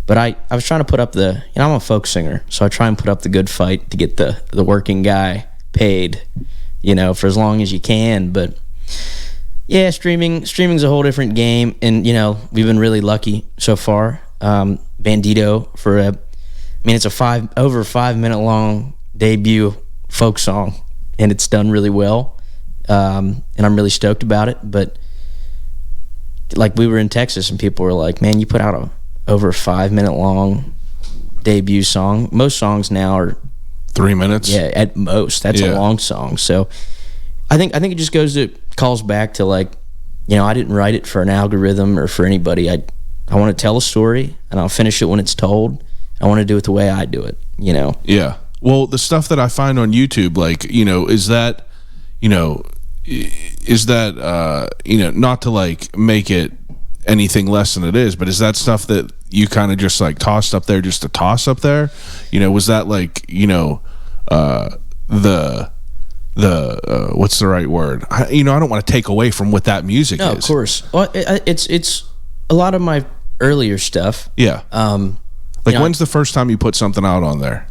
But I was trying to put up I'm a folk singer, so I try and put up the good fight to get the working guy paid, for as long as you can. But yeah, streaming's a whole different game, and we've been really lucky so far. Bandito for it's a over 5 minute long debut folk song, and it's done really well, and I'm really stoked about it. But like, we were in Texas and people were like, man, you put out a over 5 minute long debut song. Most songs now are 3 minutes. Yeah, at most. That's a long song. So I think it just calls back to like, I didn't write it for an algorithm or for anybody. I want to tell a story, and I'll finish it when it's told. I want to do it the way I do it, Yeah. Well, the stuff that I find on YouTube, like, is that, is that not to like make it anything less than it is, but is that stuff that you kind of just like tossed up there just to toss up there? Was that like the what's the right word? I don't want to take away from what that music is. No, of course. Well, it's a lot of my earlier stuff. Yeah. When's the first time you put something out on there?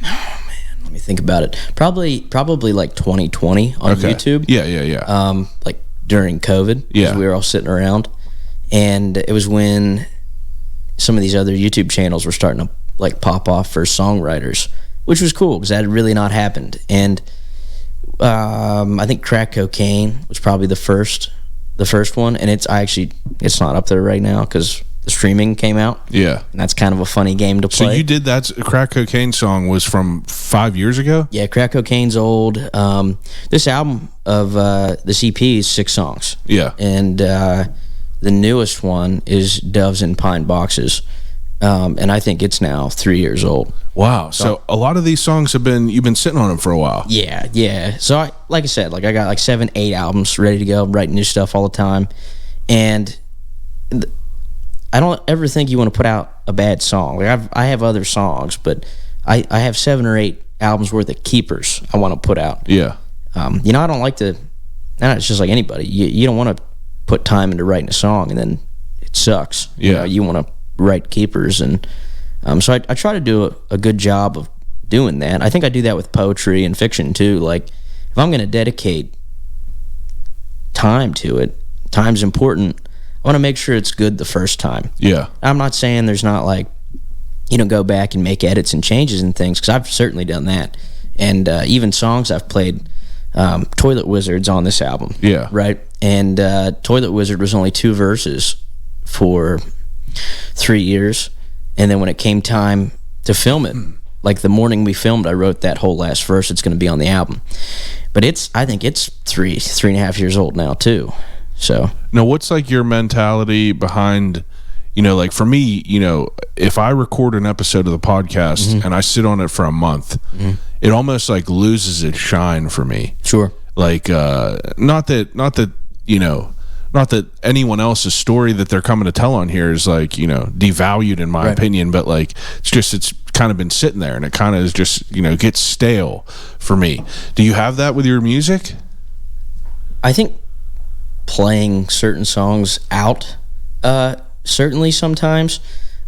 Oh man, let me think about it. Probably like 2020 on YouTube. Yeah. Like during COVID, because we were all sitting around, and it was when some of these other YouTube channels were starting to like pop off for songwriters, which was cool because that had really not happened. And I think Crack Cocaine was probably the first one, and it's not up there right now because the streaming came out. Yeah, and that's kind of a funny game to play. So you did that Crack Cocaine song was from 5 years ago? Yeah, Crack Cocaine's old. This album of this EP is 6 songs. Yeah, and the newest one is Doves in Pine Boxes. And I think it's now 3 years old. Wow. So a lot of these songs you've been sitting on them for a while. Yeah. So I got like 7-8 albums ready to go. I'm writing new stuff all the time. And I don't ever think you want to put out a bad song. Like I have other songs, but I have 7 or 8 albums worth of keepers I want to put out. Yeah. I don't like to, it's just like anybody. You don't want to put time into writing a song and then it sucks. Yeah. You want to write keepers, and so I try to do a good job of doing that. I think I do that with poetry and fiction too. Like if I'm going to dedicate time to it, time's important. I want to make sure it's good the first time. Yeah. I'm not saying there's not like go back and make edits and changes and things, because I've certainly done that. And even songs I've played, Toilet Wizard's on this album. Yeah. Right? And Toilet Wizard was only 2 verses for 3 years, and then when it came time to film it, like the morning we filmed, I wrote that whole last verse. It's going to be on the album, but I think it's 3.5 years old now too. So now, what's like your mentality behind, like for me, if I record an episode of the podcast and I sit on it for a month, it almost like loses its shine for me. Sure. Like not that anyone else's story that they're coming to tell on here is like, devalued in my opinion, but like it's kind of been sitting there and it kind of is just, gets stale for me. Do you have that with your music? I think playing certain songs out, certainly sometimes.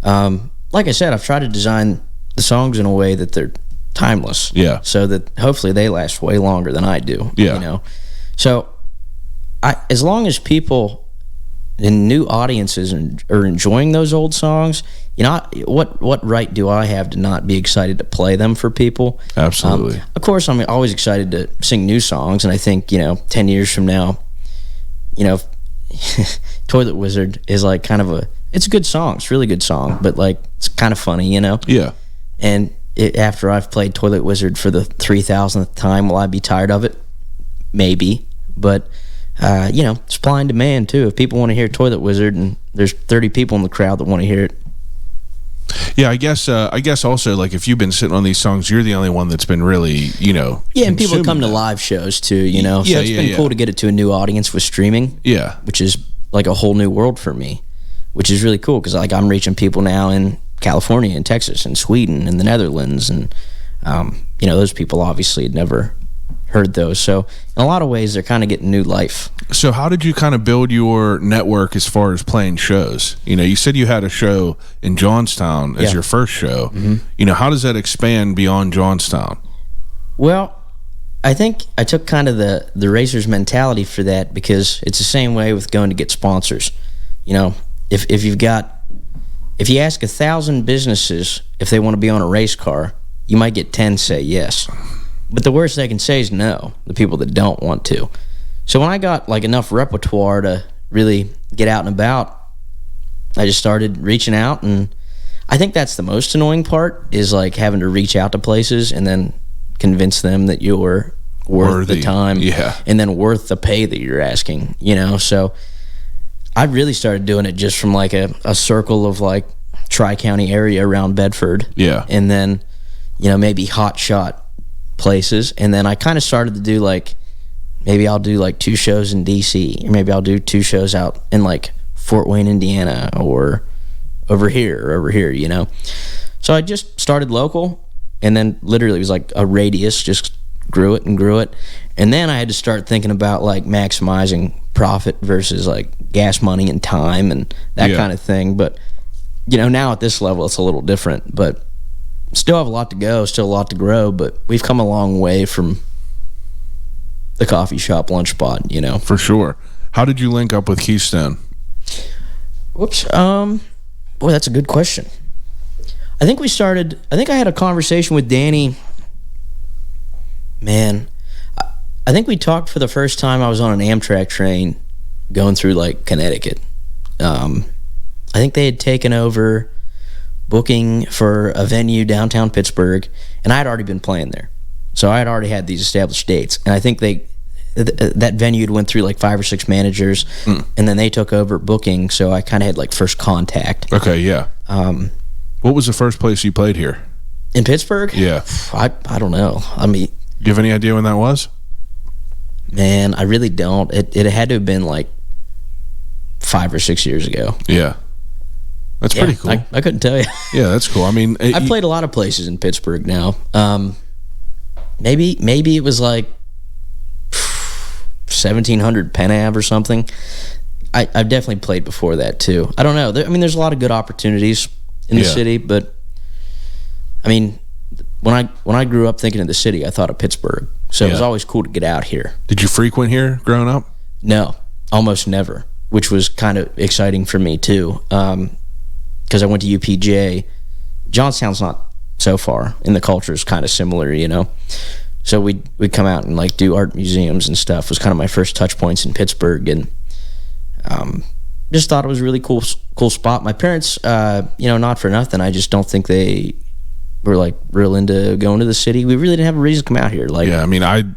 Like I said, I've tried to design the songs in a way that they're timeless. Yeah. So that hopefully they last way longer than I do. Yeah. So as long as people and new audiences are enjoying those old songs, what right do I have to not be excited to play them for people? Absolutely. Of course, I'm always excited to sing new songs, and I think 10 years from now, Toilet Wizard is like it's a good song. It's a really good song, but like it's kind of funny, Yeah. And after I've played Toilet Wizard for the 3,000th time, will I be tired of it? Maybe, but supply and demand too. If people want to hear Toilet Wizard and there's 30 people in the crowd that want to hear it. Yeah, I guess also, like, if you've been sitting on these songs, you're the only one that's been really, Yeah, and people come to live shows too, so it's been cool to get it to a new audience with streaming. Yeah. Which is like a whole new world for me, which is really cool because like I'm reaching people now in California and Texas and Sweden and the Netherlands, and those people obviously had never heard those. So in a lot of ways, they're kind of getting new life. So how did you kind of build your network as far as playing shows? You said you had a show in Johnstown as your first show. Mm-hmm. How does that expand beyond Johnstown? Well, I think I took kind of the racer's mentality for that, because it's the same way with going to get sponsors. If you ask 1,000 businesses if they want to be on a race car, you might get 10 say yes. But the worst they can say is no, the people that don't want to. So when I got like enough repertoire to really get out and about, I just started reaching out, and I think that's the most annoying part, is like having to reach out to places and then convince them that you're worth the time, and then worth the pay that you're asking, So I really started doing it just from like a circle of like Tri-County area around Bedford. Yeah. And then, maybe hot shot places. And then I kind of started to do like maybe I'll do like 2 shows in DC, or maybe I'll do 2 shows out in like Fort Wayne, Indiana, or over here, you know. So I just started local, and then literally it was like a radius, just grew it, and then I had to start thinking about like maximizing profit versus like gas money and time and that kind of thing. But you know, now at this level it's a little different, but still have a lot to go, still a lot to grow, but we've come a long way from the coffee shop lunch spot, you know. For sure. How did you link up with Keystone? Whoops. Boy, that's a good question. I think I had a conversation with Danny. Man, I think we talked for the first time I was on an Amtrak train going through like Connecticut. I think they had taken over booking for a venue downtown Pittsburgh, and I had already been playing there. So I had already had these established dates, and I think that venue had went through like 5 or 6 managers, and then they took over booking, so I kind of had like first contact. Okay, yeah. What was the first place you played here? In Pittsburgh? Yeah. I don't know. I mean, do you have any idea when that was? Man, I really don't. It had to have been like 5 or 6 years ago. Yeah. That's pretty cool. I couldn't tell you. Yeah, that's cool. I mean, I played a lot of places in Pittsburgh now. Maybe it was like 1700 Penn Ave or something. I've definitely played before that too. I don't know. There's a lot of good opportunities in the city, but I mean, when I grew up thinking of the city, I thought of Pittsburgh. So it was always cool to get out here. Did you frequent here growing up? No, almost never, which was kind of exciting for me too. Because I went to UPJ. Johnstown's not so far, and the culture is kind of similar, you know. So we'd come out and like do art museums and stuff. It was kind of my first touch points in Pittsburgh, and just thought it was a really cool spot. My parents, not for nothing, I just don't think they were like real into going to the city. We really didn't have a reason to come out here. Like, yeah, I mean, I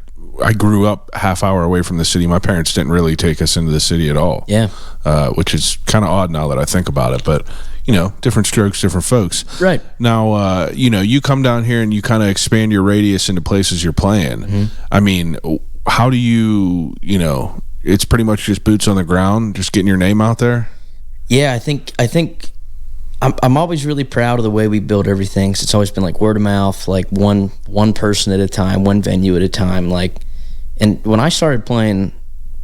grew up half hour away from the city. My parents didn't really take us into the city at all. Yeah, which is kind of odd now that I think about it, but. You know, different strokes, different folks. Right. Now, you come down here and you kind of expand your radius into places you're playing. Mm-hmm. I mean, how do you, it's pretty much just boots on the ground, just getting your name out there? Yeah, I think I'm always really proud of the way we build everything. So it's always been like word of mouth, like one person at a time, one venue at a time. Like, and when I started playing,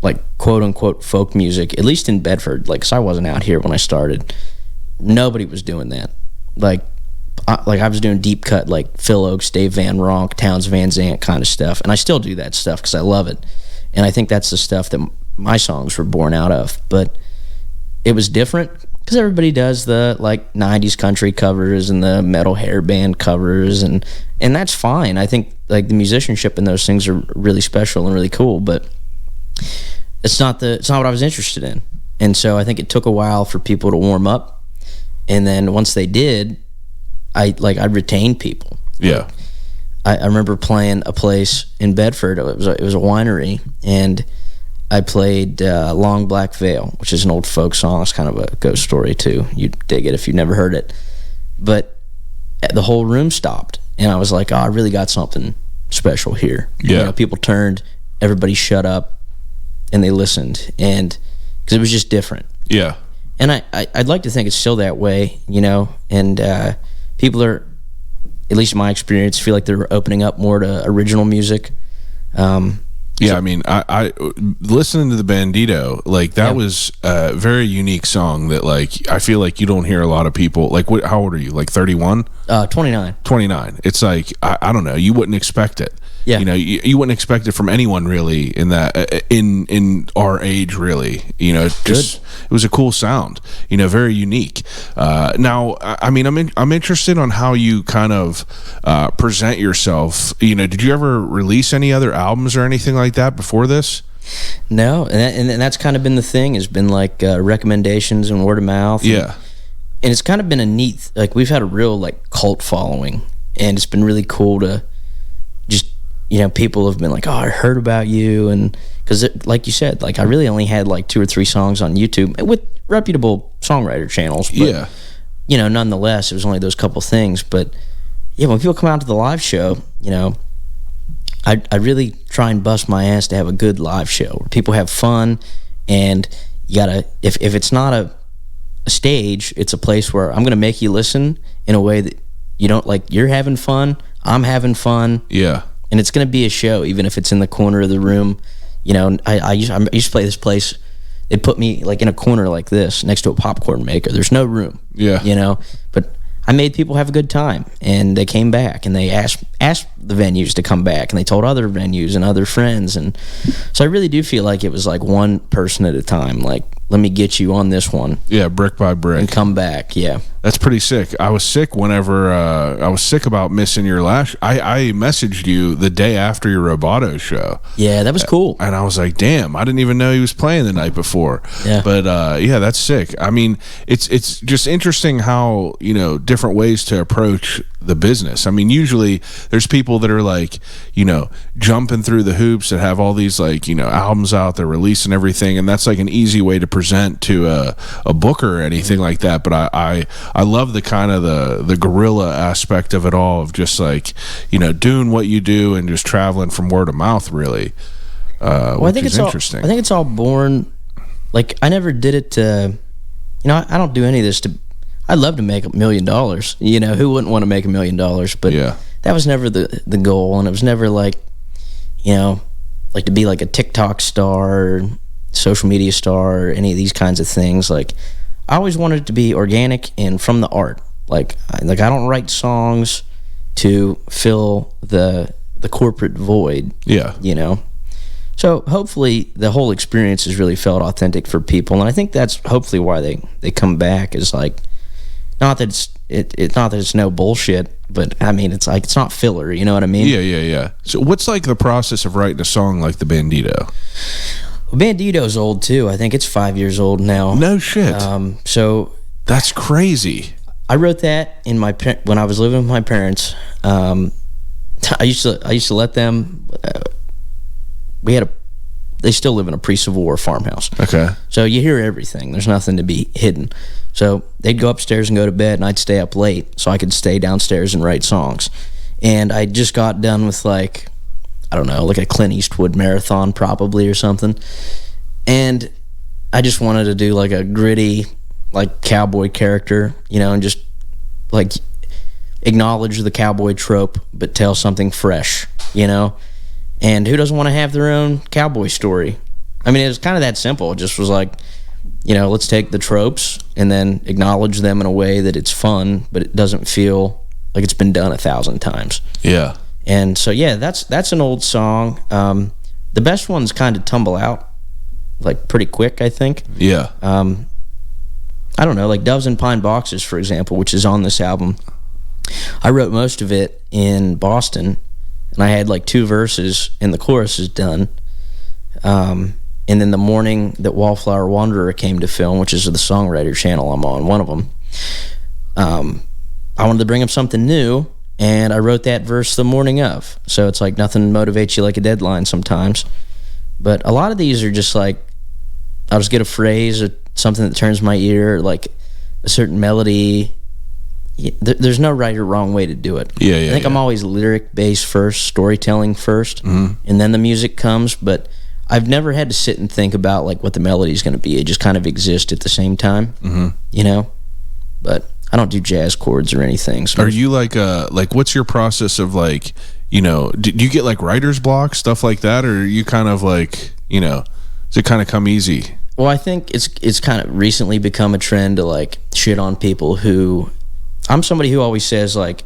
like, quote unquote folk music, at least in Bedford, like, 'cause I wasn't out here when I started. Nobody was doing that. Like I was doing deep cut, like Phil Oakes, Dave Van Ronk, Towns Van Zandt kind of stuff, and I still do that stuff because I love it, and I think that's the stuff that my songs were born out of. But it was different because everybody does the like 90s country covers and the metal hair band covers, and that's fine. I think like the musicianship in those things are really special and really cool, but it's not what I was interested in. And so I think it took a while for people to warm up. And then once they did, I retained people. Yeah. I remember playing a place in Bedford. It was a winery, and I played Long Black Veil, which is an old folk song. It's kind of a ghost story too. You'd dig it if you've never heard it. But the whole room stopped, and I was like, oh, I really got something special here. Yeah. People turned, everybody shut up, and they listened, and because it was just different. Yeah. And I'd like to think it's still that way, and people are, at least in my experience, feel like they're opening up more to original music. Yeah, I mean, I listening to the Bandito, like that was a very unique song that, like, I feel like you don't hear a lot of people. Like, how old are you? Like 31? 29. 29. It's like I don't know. You wouldn't expect it. Yeah. You wouldn't expect it from anyone really in that in our age really. It was a cool sound. Very unique. Now, I mean, I'm interested on how you kind of present yourself. Did you ever release any other albums or anything like that before this? No, and that's kind of been the thing. Has been like recommendations and word of mouth. Yeah. And it's kind of been a neat, like, we've had a real like cult following, and it's been really cool to just, people have been like, oh, I heard about you, and because like you said, like I really only had like 2 or 3 songs on YouTube with reputable songwriter channels. But, yeah. Nonetheless, it was only those couple things. But yeah, when people come out to the live show, I really try and bust my ass to have a good live show where people have fun, and you gotta, if it's not a stage, it's a place where I'm gonna make you listen in a way that you don't, like, you're having fun, I'm having fun, and it's gonna be a show, even if it's in the corner of the room. You know, I used to play this place. They put me like in a corner like this next to a popcorn maker. There's no room. You know, but I made people have a good time, and they came back, and they asked the venues to come back, and they told other venues and other friends, and so I really do feel like it was like one person at a time. Like, let me get you on this one. Yeah, brick by brick. And come back, That's pretty sick. I was sick whenever I was sick about missing your last. I messaged you the day after your Roboto show. Yeah, that was cool. And I was like, damn, I didn't even know he was playing the night before. Yeah. But yeah, that's sick. I mean, it's just interesting how, you know, different ways to approach the business. I mean, usually there's people that are like, you know, jumping through the hoops that have all these, like, you know, albums out, they're releasing everything, and that's like an easy way to present to a booker or anything like that. But I love the kind of the guerrilla aspect of it all, of just like, you know, doing what you do and just traveling from word of mouth, really. Well, I think it's interesting. I think it's all born, like, I never did it to, you know, I don't do any of this to, I'd love to make $1 million. You know, who wouldn't want to make $1 million? But that was never the goal, and it was never like, you know, like to be like a TikTok star, or social media star, or any of these kinds of things. Like, I always wanted it to be organic and from the art. Like I don't write songs to fill the corporate void. You know. So hopefully the whole experience has really felt authentic for people, and I think that's hopefully why they come back. Is like, not that it's not that it's no bullshit, but I mean, it's like, it's not filler. You know what I mean? Yeah. So what's like the process of writing a song like the Bandito? Well, Bandito's old too. I think it's 5 years old now. No shit. So that's crazy. I wrote that in when I was living with my parents. I used to let them. They still live in a pre-Civil War farmhouse. Okay. So you hear everything. There's nothing to be hidden. So they'd go upstairs and go to bed, and I'd stay up late so I could stay downstairs and write songs. And I just got done with, like, I don't know, like a Clint Eastwood marathon probably or something. And I just wanted to do like a gritty, like, cowboy character, you know, and just like acknowledge the cowboy trope but tell something fresh, you know. And who doesn't want to have their own cowboy story? I mean, it was kind of that simple. It just was like, you know, let's take the tropes and then acknowledge them in a way that it's fun, but it doesn't feel like it's been done 1,000 times. Yeah. And so, yeah, that's an old song. The best ones kind of tumble out, like, pretty quick, I think. Yeah. I don't know, like Doves and Pine Boxes, for example, which is on this album. I wrote most of it in Boston, and I had like 2 verses and the chorus is done. And then the morning that Wallflower Wanderer came to film, which is the songwriter channel I'm on, one of them, I wanted to bring up something new, and I wrote that verse the morning of. So it's like nothing motivates you like a deadline sometimes. But a lot of these are just like, I'll just get a phrase or something that turns my ear, like a certain melody. There's no right or wrong way to do it. I think I'm always lyric-based first, storytelling first, and then the music comes. But I've never had to sit and think about like what the melody is going to be. It just kind of exists at the same time, you know. But I don't do jazz chords or anything. So are you like what's your process of, like, you know, do you get like writer's block, stuff like that, or are you kind of like, you know, does it kind of come easy? Well, I think it's kind of recently become a trend to like shit on people who. I'm somebody who always says, like,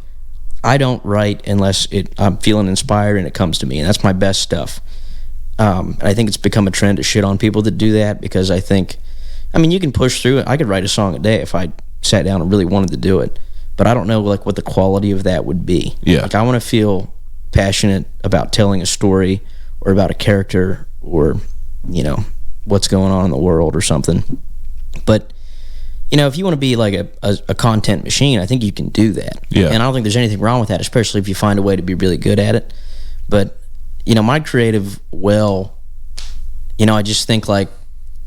I don't write unless I'm feeling inspired and it comes to me, and that's my best stuff. And I think it's become a trend to shit on people that do that, because I think, I mean, you can push through it. I could write a song a day if I sat down and really wanted to do it, but I don't know like what the quality of that would be. Like, I want to feel passionate about telling a story or about a character or, you know, what's going on in the world or something. But you know, if you want to be like a content machine, I think you can do that. And I don't think there's anything wrong with that, especially if you find a way to be really good at it. But, you know, my creative you know, I just think like,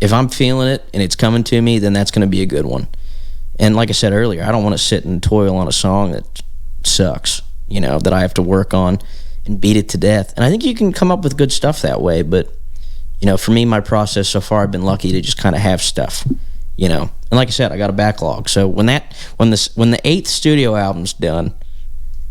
if I'm feeling it and it's coming to me, then that's going to be a good one. And like I said earlier, I don't want to sit and toil on a song that sucks, you know, that I have to work on and beat it to death. And I think you can come up with good stuff that way. But, you know, for me, my process so far, I've been lucky to just kind of have stuff, you know. And like I said, I got a backlog. So when the 8th studio album's done,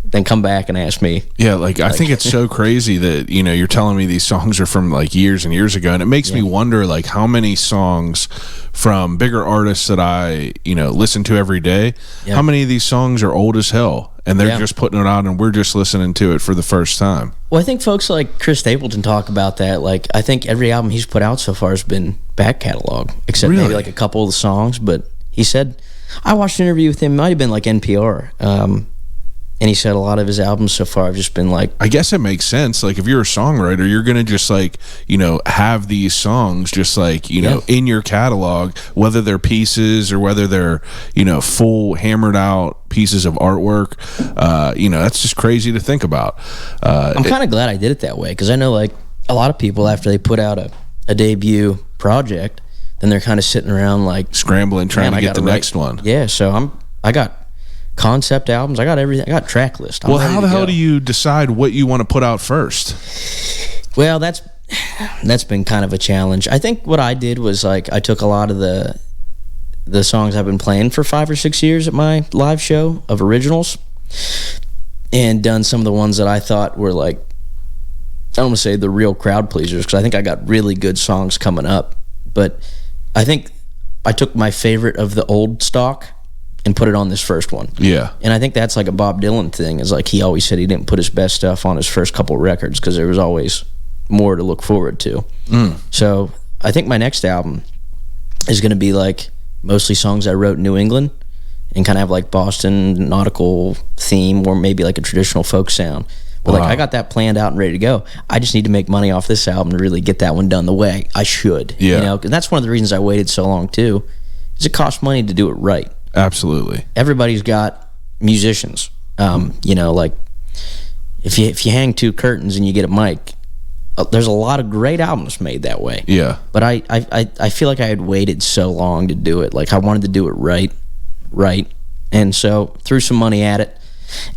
then come back and ask me. Yeah, like I think it's so crazy that, you know, you're telling me these songs are from like years and years ago, and it makes me wonder like how many songs from bigger artists that I, you know, listen to every day, how many of these songs are old as hell and they're just putting it out and we're just listening to it for the first time. Well, I think folks like Chris Stapleton talk about that. Like, I think every album he's put out so far has been back catalog, except maybe like a couple of the songs. But he said, I watched an interview with him, it might have been like NPR, and he said a lot of his albums so far have just been like... I guess it makes sense. Like, if you're a songwriter, you're going to just, like, you know, have these songs just, like, you know, in your catalog, whether they're pieces or whether they're, you know, full hammered out pieces of artwork. You know, that's just crazy to think about. I'm kind of glad I did it that way, because I know, like, a lot of people, after they put out a debut project, then they're kind of sitting around, like... scrambling, trying to get the next one. Yeah, so I got... concept albums, I got everything. I got track list. Well, how the hell do you decide what you want to put out first? Well, that's been kind of a challenge. I think what I did was, like, I took a lot of the songs I've been playing for 5 or 6 years at my live show of originals, and done some of the ones that I thought were, like, I don't want to say the real crowd pleasers, because I think I got really good songs coming up. But I think I took my favorite of the old stock and put it on this first one. Yeah. And I think that's like a Bob Dylan thing. Is like, he always said he didn't put his best stuff on his first couple records because there was always more to look forward to. So I think my next album is going to be like mostly songs I wrote in New England and kind of have like Boston nautical theme or maybe like a traditional folk sound. But like, I got that planned out and ready to go. I just need to make money off this album to really get that one done the way I should. Yeah. You know, and that's one of the reasons I waited so long too, is it costs money to do it right. Absolutely. Everybody's got musicians. You know, like if you hang 2 curtains and you get a mic, there's a lot of great albums made that way. Yeah. But I feel like I had waited so long to do it. Like, I wanted to do it right. And so threw some money at it.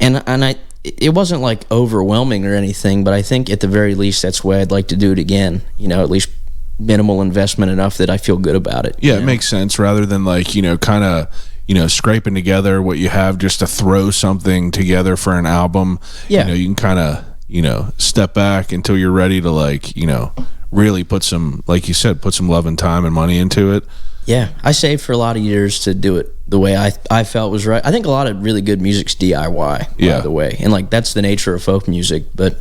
And it wasn't like overwhelming or anything, but I think at the very least that's the way I'd like to do it again. You know, at least minimal investment enough that I feel good about it. Yeah, it makes sense, rather than like, you know, kind of, you know, scraping together what you have just to throw something together for an album. Yeah. You know, you can kind of, you know, step back until you're ready to, like, you know, really put some, like you said, put some love and time and money into it. Yeah, I saved for a lot of years to do it the way I felt was right. I think a lot of really good music's DIY, by the way. And, like, that's the nature of folk music. But,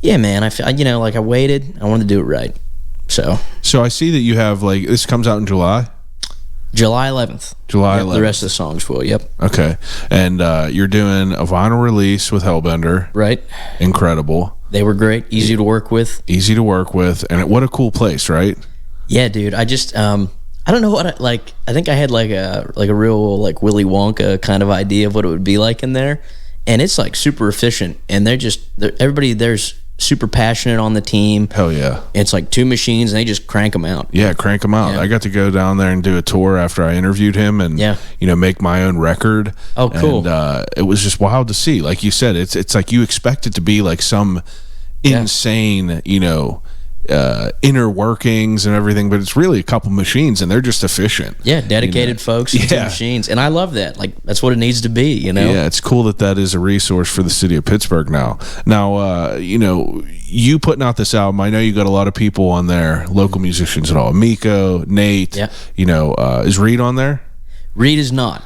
yeah, man, you know, like, I waited. I wanted to do it right. So I see that you have, like, this comes out in July? July 11th. July 11th. The rest of the songs will, yep. Okay. And you're doing a vinyl release with Hellbender. Right. Incredible. They were great. Easy to work with. Easy to work with. And what a cool place, right? Yeah, dude. I just, I don't know what I think I had like a real like Willy Wonka kind of idea of what it would be like in there. And it's like super efficient. And everybody there's super passionate on the team. Hell yeah. It's like 2 machines and they just crank them out. Yeah, crank them out. Yeah. I got to go down there and do a tour after I interviewed him and, you know, make my own record. Oh, cool. And it was just wild to see. Like you said, it's like you expect it to be like some insane, you know, inner workings and everything, but it's really a couple machines and they're just efficient. Yeah, dedicated folks and 2 machines. And I love that. Like, that's what it needs to be, you know? Yeah, it's cool that is a resource for the city of Pittsburgh now. Now, you know, you putting out this album, I know you got a lot of people on there, local musicians and all. Miko, Nate, you know, is Reed on there? Reed is not.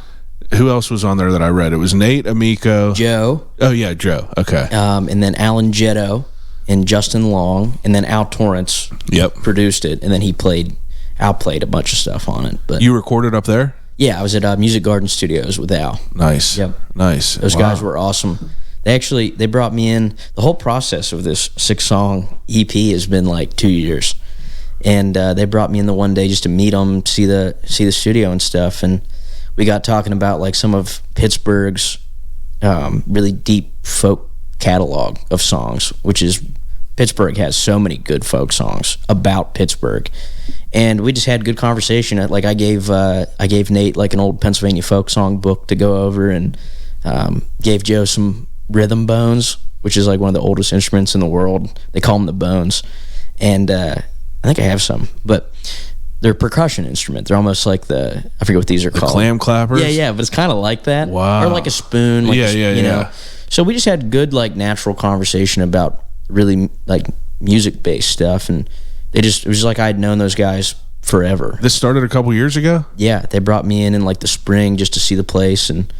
Who else was on there that I read? It was Nate, Amico. Joe. Oh, yeah, Joe. Okay. And then Alan Jetto. And Justin Long, and then Al Torrance produced it, and then Al played a bunch of stuff on it. But you recorded up there? Yeah, I was at Music Garden Studios with Al. Nice. Yep. Nice. Those guys were awesome. They brought me in. The whole process of this 6-song EP has been like 2 years, and they brought me in the one day just to meet them, see the studio and stuff, and we got talking about like some of Pittsburgh's really deep folk catalog of songs, which is Pittsburgh has so many good folk songs about Pittsburgh, and we just had good conversation. Like, I gave Nate like an old Pennsylvania folk song book to go over, and gave Joe some rhythm bones which is like one of the oldest instruments in the world. They call them the bones. And I think I have some, but they're a percussion instrument. They're almost like I forget what these are called. Clam clappers? Yeah, but it's kind of like that. Wow. Or like a spoon. Like you know. So we just had good, like, natural conversation about really, like, music-based stuff, and it was just like I'd known those guys forever. This started a couple years ago? Yeah, they brought me in like the spring just to see the place, and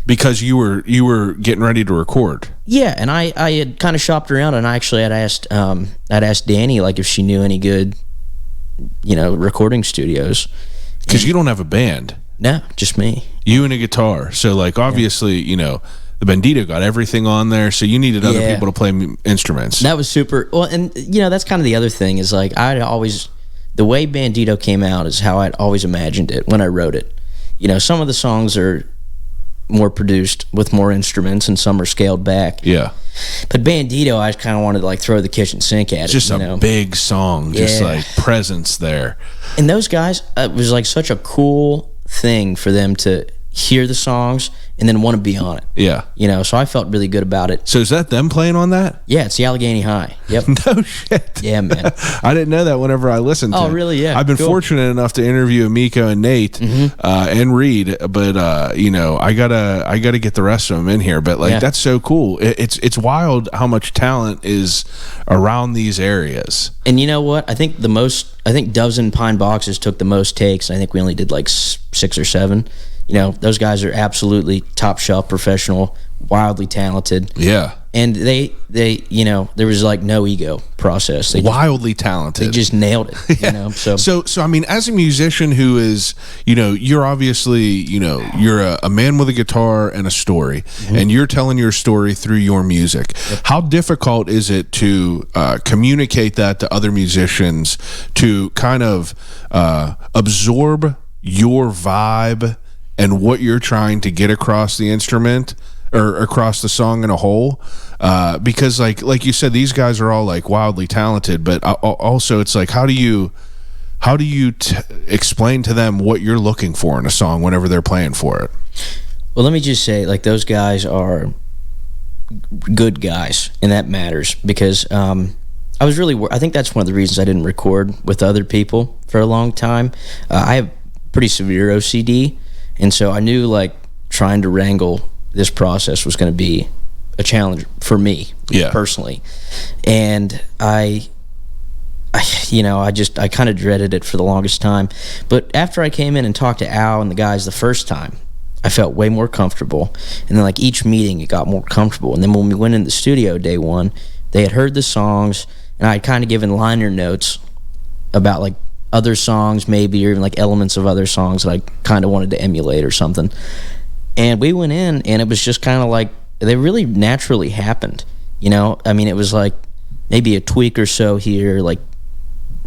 because you were getting ready to record. Yeah, and I had kind of shopped around, and I actually had asked Danny, like, if she knew any good, recording studios. Because you don't have a band. No, just me. You and a guitar. So, like, obviously, the Bandito got everything on there, so you needed other people to play instruments. That was super. Well, and, that's kind of the other thing is, like, the way Bandito came out is how I'd always imagined it when I wrote it. Some of the songs are more produced with more instruments, and some are scaled back. Yeah. But Bandito, I kind of wanted to, like, throw the kitchen sink at it. Just a big song, just like presence there. And those guys, it was like such a cool thing for them to hear the songs and then want to be on it. Yeah. So I felt really good about it. So is that them playing on that? Yeah, it's the Allegheny High. Yep. No shit. Yeah, man. I didn't know that whenever I listened to it. Oh, really? Yeah. I've been fortunate enough to interview Miko and Nate and Reed, but I gotta get the rest of them in here. But that's so cool. It's wild how much talent is around these areas. And you know what? I think Doves and Pine Boxes took the most takes. I think we only did like 6 or 7. Those guys are absolutely top shelf professional, wildly talented. Yeah. And they there was like no ego process. They wildly talented. They just nailed it, yeah. So I mean, as a musician who is, you're obviously, you're a man with a guitar and a story, and you're telling your story through your music. Yep. How difficult is it to communicate that to other musicians, to kind of absorb your vibe and what you're trying to get across the instrument or across the song in a whole? Because like you said, these guys are all like wildly talented, but also it's like, how do you explain to them what you're looking for in a song whenever they're playing for it? Well, let me just say, like, those guys are good guys, and that matters, because I think that's one of the reasons I didn't record with other people for a long time. I have pretty severe OCD, and so I knew, like, trying to wrangle this process was going to be a challenge for me, personally. And I kind of dreaded it for the longest time. But after I came in and talked to Al and the guys the first time, I felt way more comfortable. And then, like, each meeting, it got more comfortable. And then when we went in the studio day one, they had heard the songs, and I had kind of given liner notes about, like, other songs maybe, or even like elements of other songs that I kind of wanted to emulate or something. And we went in, and it was just kind of like, they really naturally happened. I mean, it was like maybe a tweak or so here, like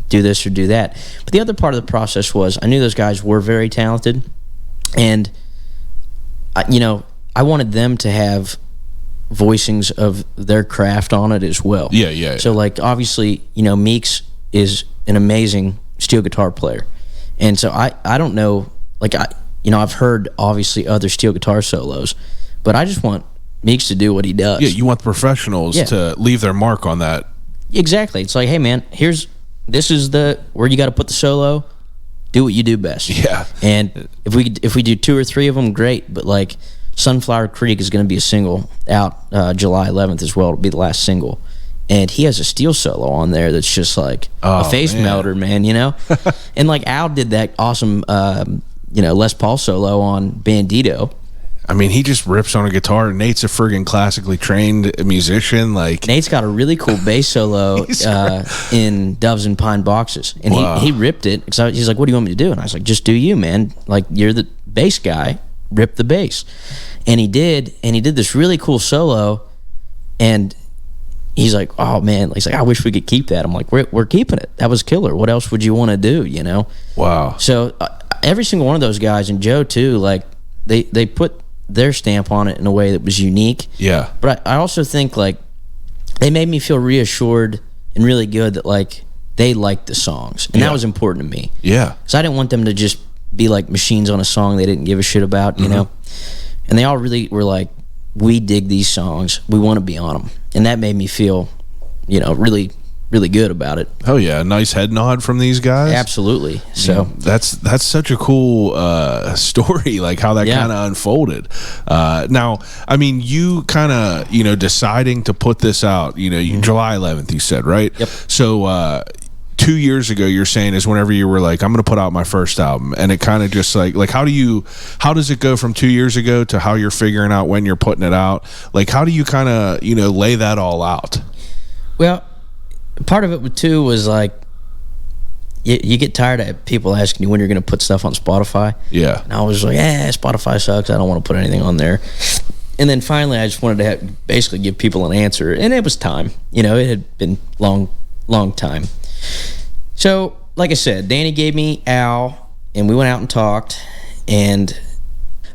do this or do that. But the other part of the process was, I knew those guys were very talented, and I wanted them to have voicings of their craft on it as well. Yeah. So, like, obviously, Meeks is an amazing steel guitar player, and so I don't know, like, I've heard obviously other steel guitar solos, but I just want Meeks to do what he does. Yeah, you want the professionals to leave their mark on that. Exactly. It's like, hey man, this is where you got to put the solo. Do what you do best. Yeah. And if we do 2 or 3 of them, great. But, like, Sunflower Creek is going to be a single out July 11th as well. It'll be the last single. And he has a steel solo on there that's just like a face melter, man, And, like, Al did that awesome, Les Paul solo on Bandito. I mean, he just rips on a guitar. Nate's a friggin' classically trained musician. Like, Nate's got a really cool bass solo in Doves and Pine Boxes, and he ripped it. Because he's like, "What do you want me to do?" And I was like, "Just do you, man. Like, you're the bass guy. Rip the bass." And he did, this really cool solo, and he's like, "Oh man," he's like, "I wish we could keep that." I'm like, "We're keeping it. That was killer. What else would you want to do?" Wow. So every single one of those guys, and Joe too, like, they put their stamp on it in a way that was unique. Yeah. But I also think, like, they made me feel reassured and really good that, like, they liked the songs, and that was important to me. Yeah. Because I didn't want them to just be like machines on a song they didn't give a shit about, you know. And they all really were like, we dig these songs, we want to be on them. And that made me feel, really, really good about it. Oh yeah, a nice head nod from these guys. Absolutely. So that's such a cool story, like how that kind of unfolded. Now, I mean, you kind of deciding to put this out. July 11th, you said, right? Yep. So 2 years ago, you're saying, is whenever you were like, I'm going to put out my first album, and it kind of just like how does it go from 2 years ago to how you're figuring out when you're putting it out? Like, how do you kind of lay that all out? Well, part of it too was like you get tired of people asking you when you're going to put stuff on Spotify. Yeah. And I was like, Spotify sucks. I don't want to put anything on there. And then finally, I just wanted to basically give people an answer, and it was time. It had been long time. So, like I said, Danny gave me Al, and we went out and talked, and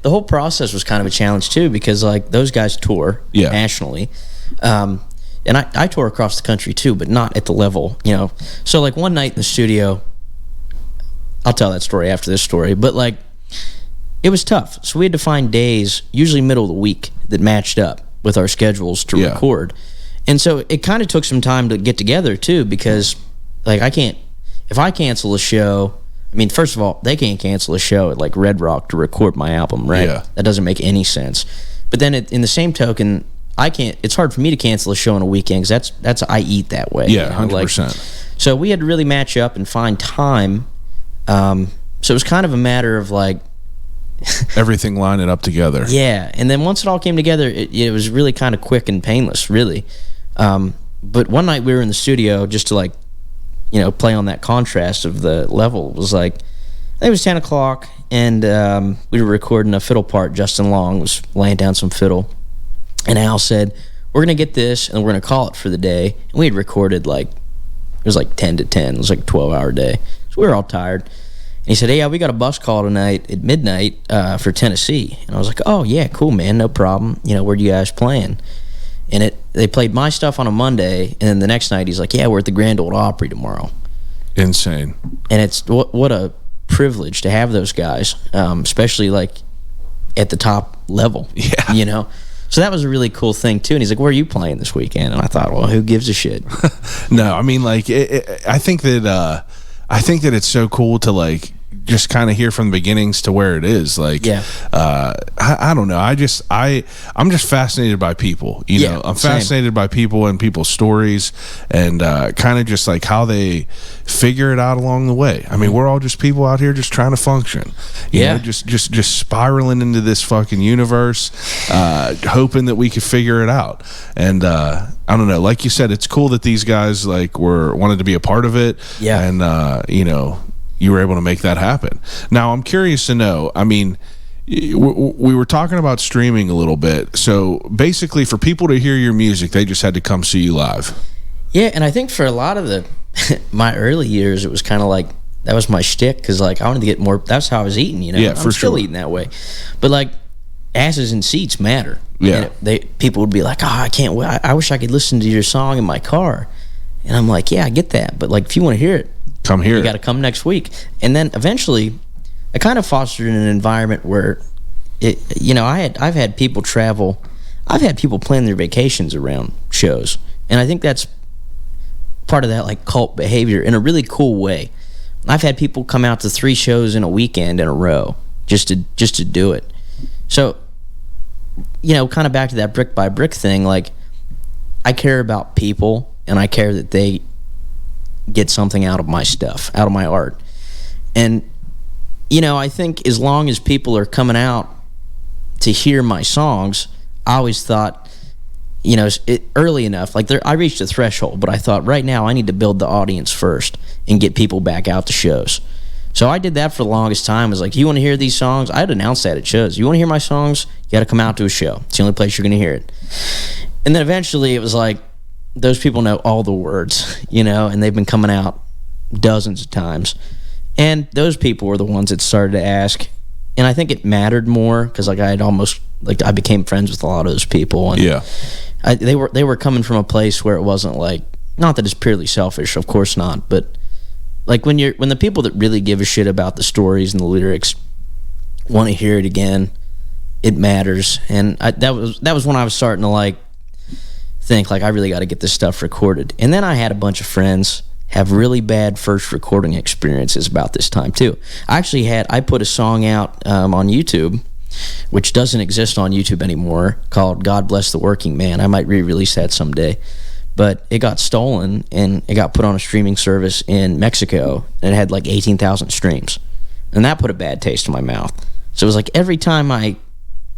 the whole process was kind of a challenge too, because like those guys tour nationally, and I tour across the country too, but not at the level, So like one night in the studio, I'll tell that story after this story, but like it was tough. So we had to find days, usually middle of the week, that matched up with our schedules to record. And so it kind of took some time to get together too, because like if I cancel a show, I mean, first of all, they can't cancel a show at like Red Rock to record my album, right? Yeah. That doesn't make any sense. But then in the same token, it's hard for me to cancel a show on a weekend, because that's I eat that way. Yeah, 100%. So we had to really match up and find time. So it was kind of a matter of like everything lining up together. Yeah, and then once it all came together, it was really kind of quick and painless, really. But one night we were in the studio just to like, play on that contrast of the level. It was like, I think it was 10 o'clock, and we were recording a fiddle part. Justin Long was laying down some fiddle, and Al said, we're going to get this, and we're going to call it for the day. And we had recorded it was like 10 to 10. It was like a 12-hour day. So we were all tired. And he said, hey, we got a bus call tonight at midnight for Tennessee. And I was like, oh, yeah, cool, man, no problem. Where you guys playing? And they played my stuff on a Monday, and then the next night he's like, yeah, we're at the Grand Ole Opry tomorrow. Insane. And it's what a privilege to have those guys, especially like at the top level. Yeah. So that was a really cool thing too. And he's like, where are you playing this weekend? And I thought, well, who gives a shit? No, I mean, like, I think that it's so cool to like just kind of hear from the beginnings to where it is. Like, I don't know. I'm just fascinated by people. I'm fascinated by people and people's stories, and kind of just like how they figure it out along the way. I mean, we're all just people out here just trying to function. You know, just spiraling into this fucking universe, hoping that we could figure it out. And I don't know. Like you said, it's cool that these guys like wanted to be a part of it. Yeah. And you were able to make that happen. Now, I'm curious to know, I mean, we were talking about streaming a little bit. So basically, for people to hear your music, they just had to come see you live. Yeah, and I think for a lot of my early years, it was kind of like, that was my shtick, because like I wanted to get more, that's how I was eating, Yeah, I'm still eating that way. But like, asses and seats matter. Yeah. People would be like, I can't wait, I wish I could listen to your song in my car. And I'm like, yeah, I get that. But like, if you want to hear it, come here. You got to come next week. And then eventually, I kind of fostered an environment where, I've had people travel. I've had people plan their vacations around shows, and I think that's part of that like cult behavior in a really cool way. I've had people come out to 3 shows in a weekend in a row just to do it. So, kind of back to that brick by brick thing. Like, I care about people, and I care that they get something out of my stuff, out of my art. And I think as long as people are coming out to hear my songs, I always thought, early enough, like I reached a threshold, but I thought right now I need to build the audience first and get people back out to shows. So I did that for the longest time. I was like, you want to hear these songs? I'd announce that at shows. You want to hear my songs? You got to come out to a show. It's the only place you're going to hear it. And then eventually it was like, those people know all the words, and they've been coming out dozens of times. And those people were the ones that started to ask. And I think it mattered more because like I became friends with a lot of those people. And they were coming from a place where it wasn't like, not that it's purely selfish, of course not, but like when the people that really give a shit about the stories and the lyrics want to hear it again, it matters. And that was when I was starting to like think like I really got to get this stuff recorded. And then I had a bunch of friends have really bad first recording experiences about this time too. I put a song out on YouTube, which doesn't exist on YouTube anymore, called God Bless the Working Man. I might re-release that someday. But it got stolen, and it got put on a streaming service in Mexico, and it had like 18,000 streams. And that put a bad taste in my mouth. So it was like every time I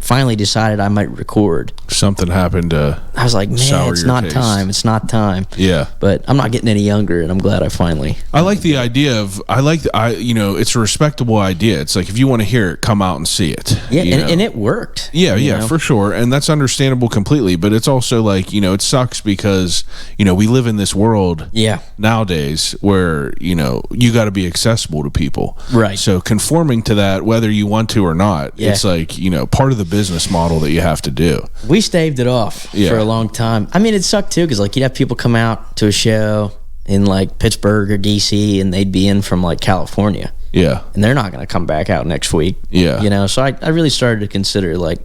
finally decided I might record, something happened to I was like, man, it's not time. It's not time. Yeah. But I'm not getting any younger, and I'm glad I finally. I like the idea of, it's a respectable idea. It's like, if you want to hear it, come out and see it. Yeah, and it worked. Yeah, for sure. And that's understandable completely. But it's also like, it sucks because, we live in this world nowadays where, you got to be accessible to people. Right. So conforming to that, whether you want to or not, it's like, part of the business model that you have to do. We staved it off for a long time. I mean, it sucked too, because like you'd have people come out to a show in like Pittsburgh or DC, and they'd be in from like California. Yeah. And they're not going to come back out next week. Yeah. So I really started to consider like,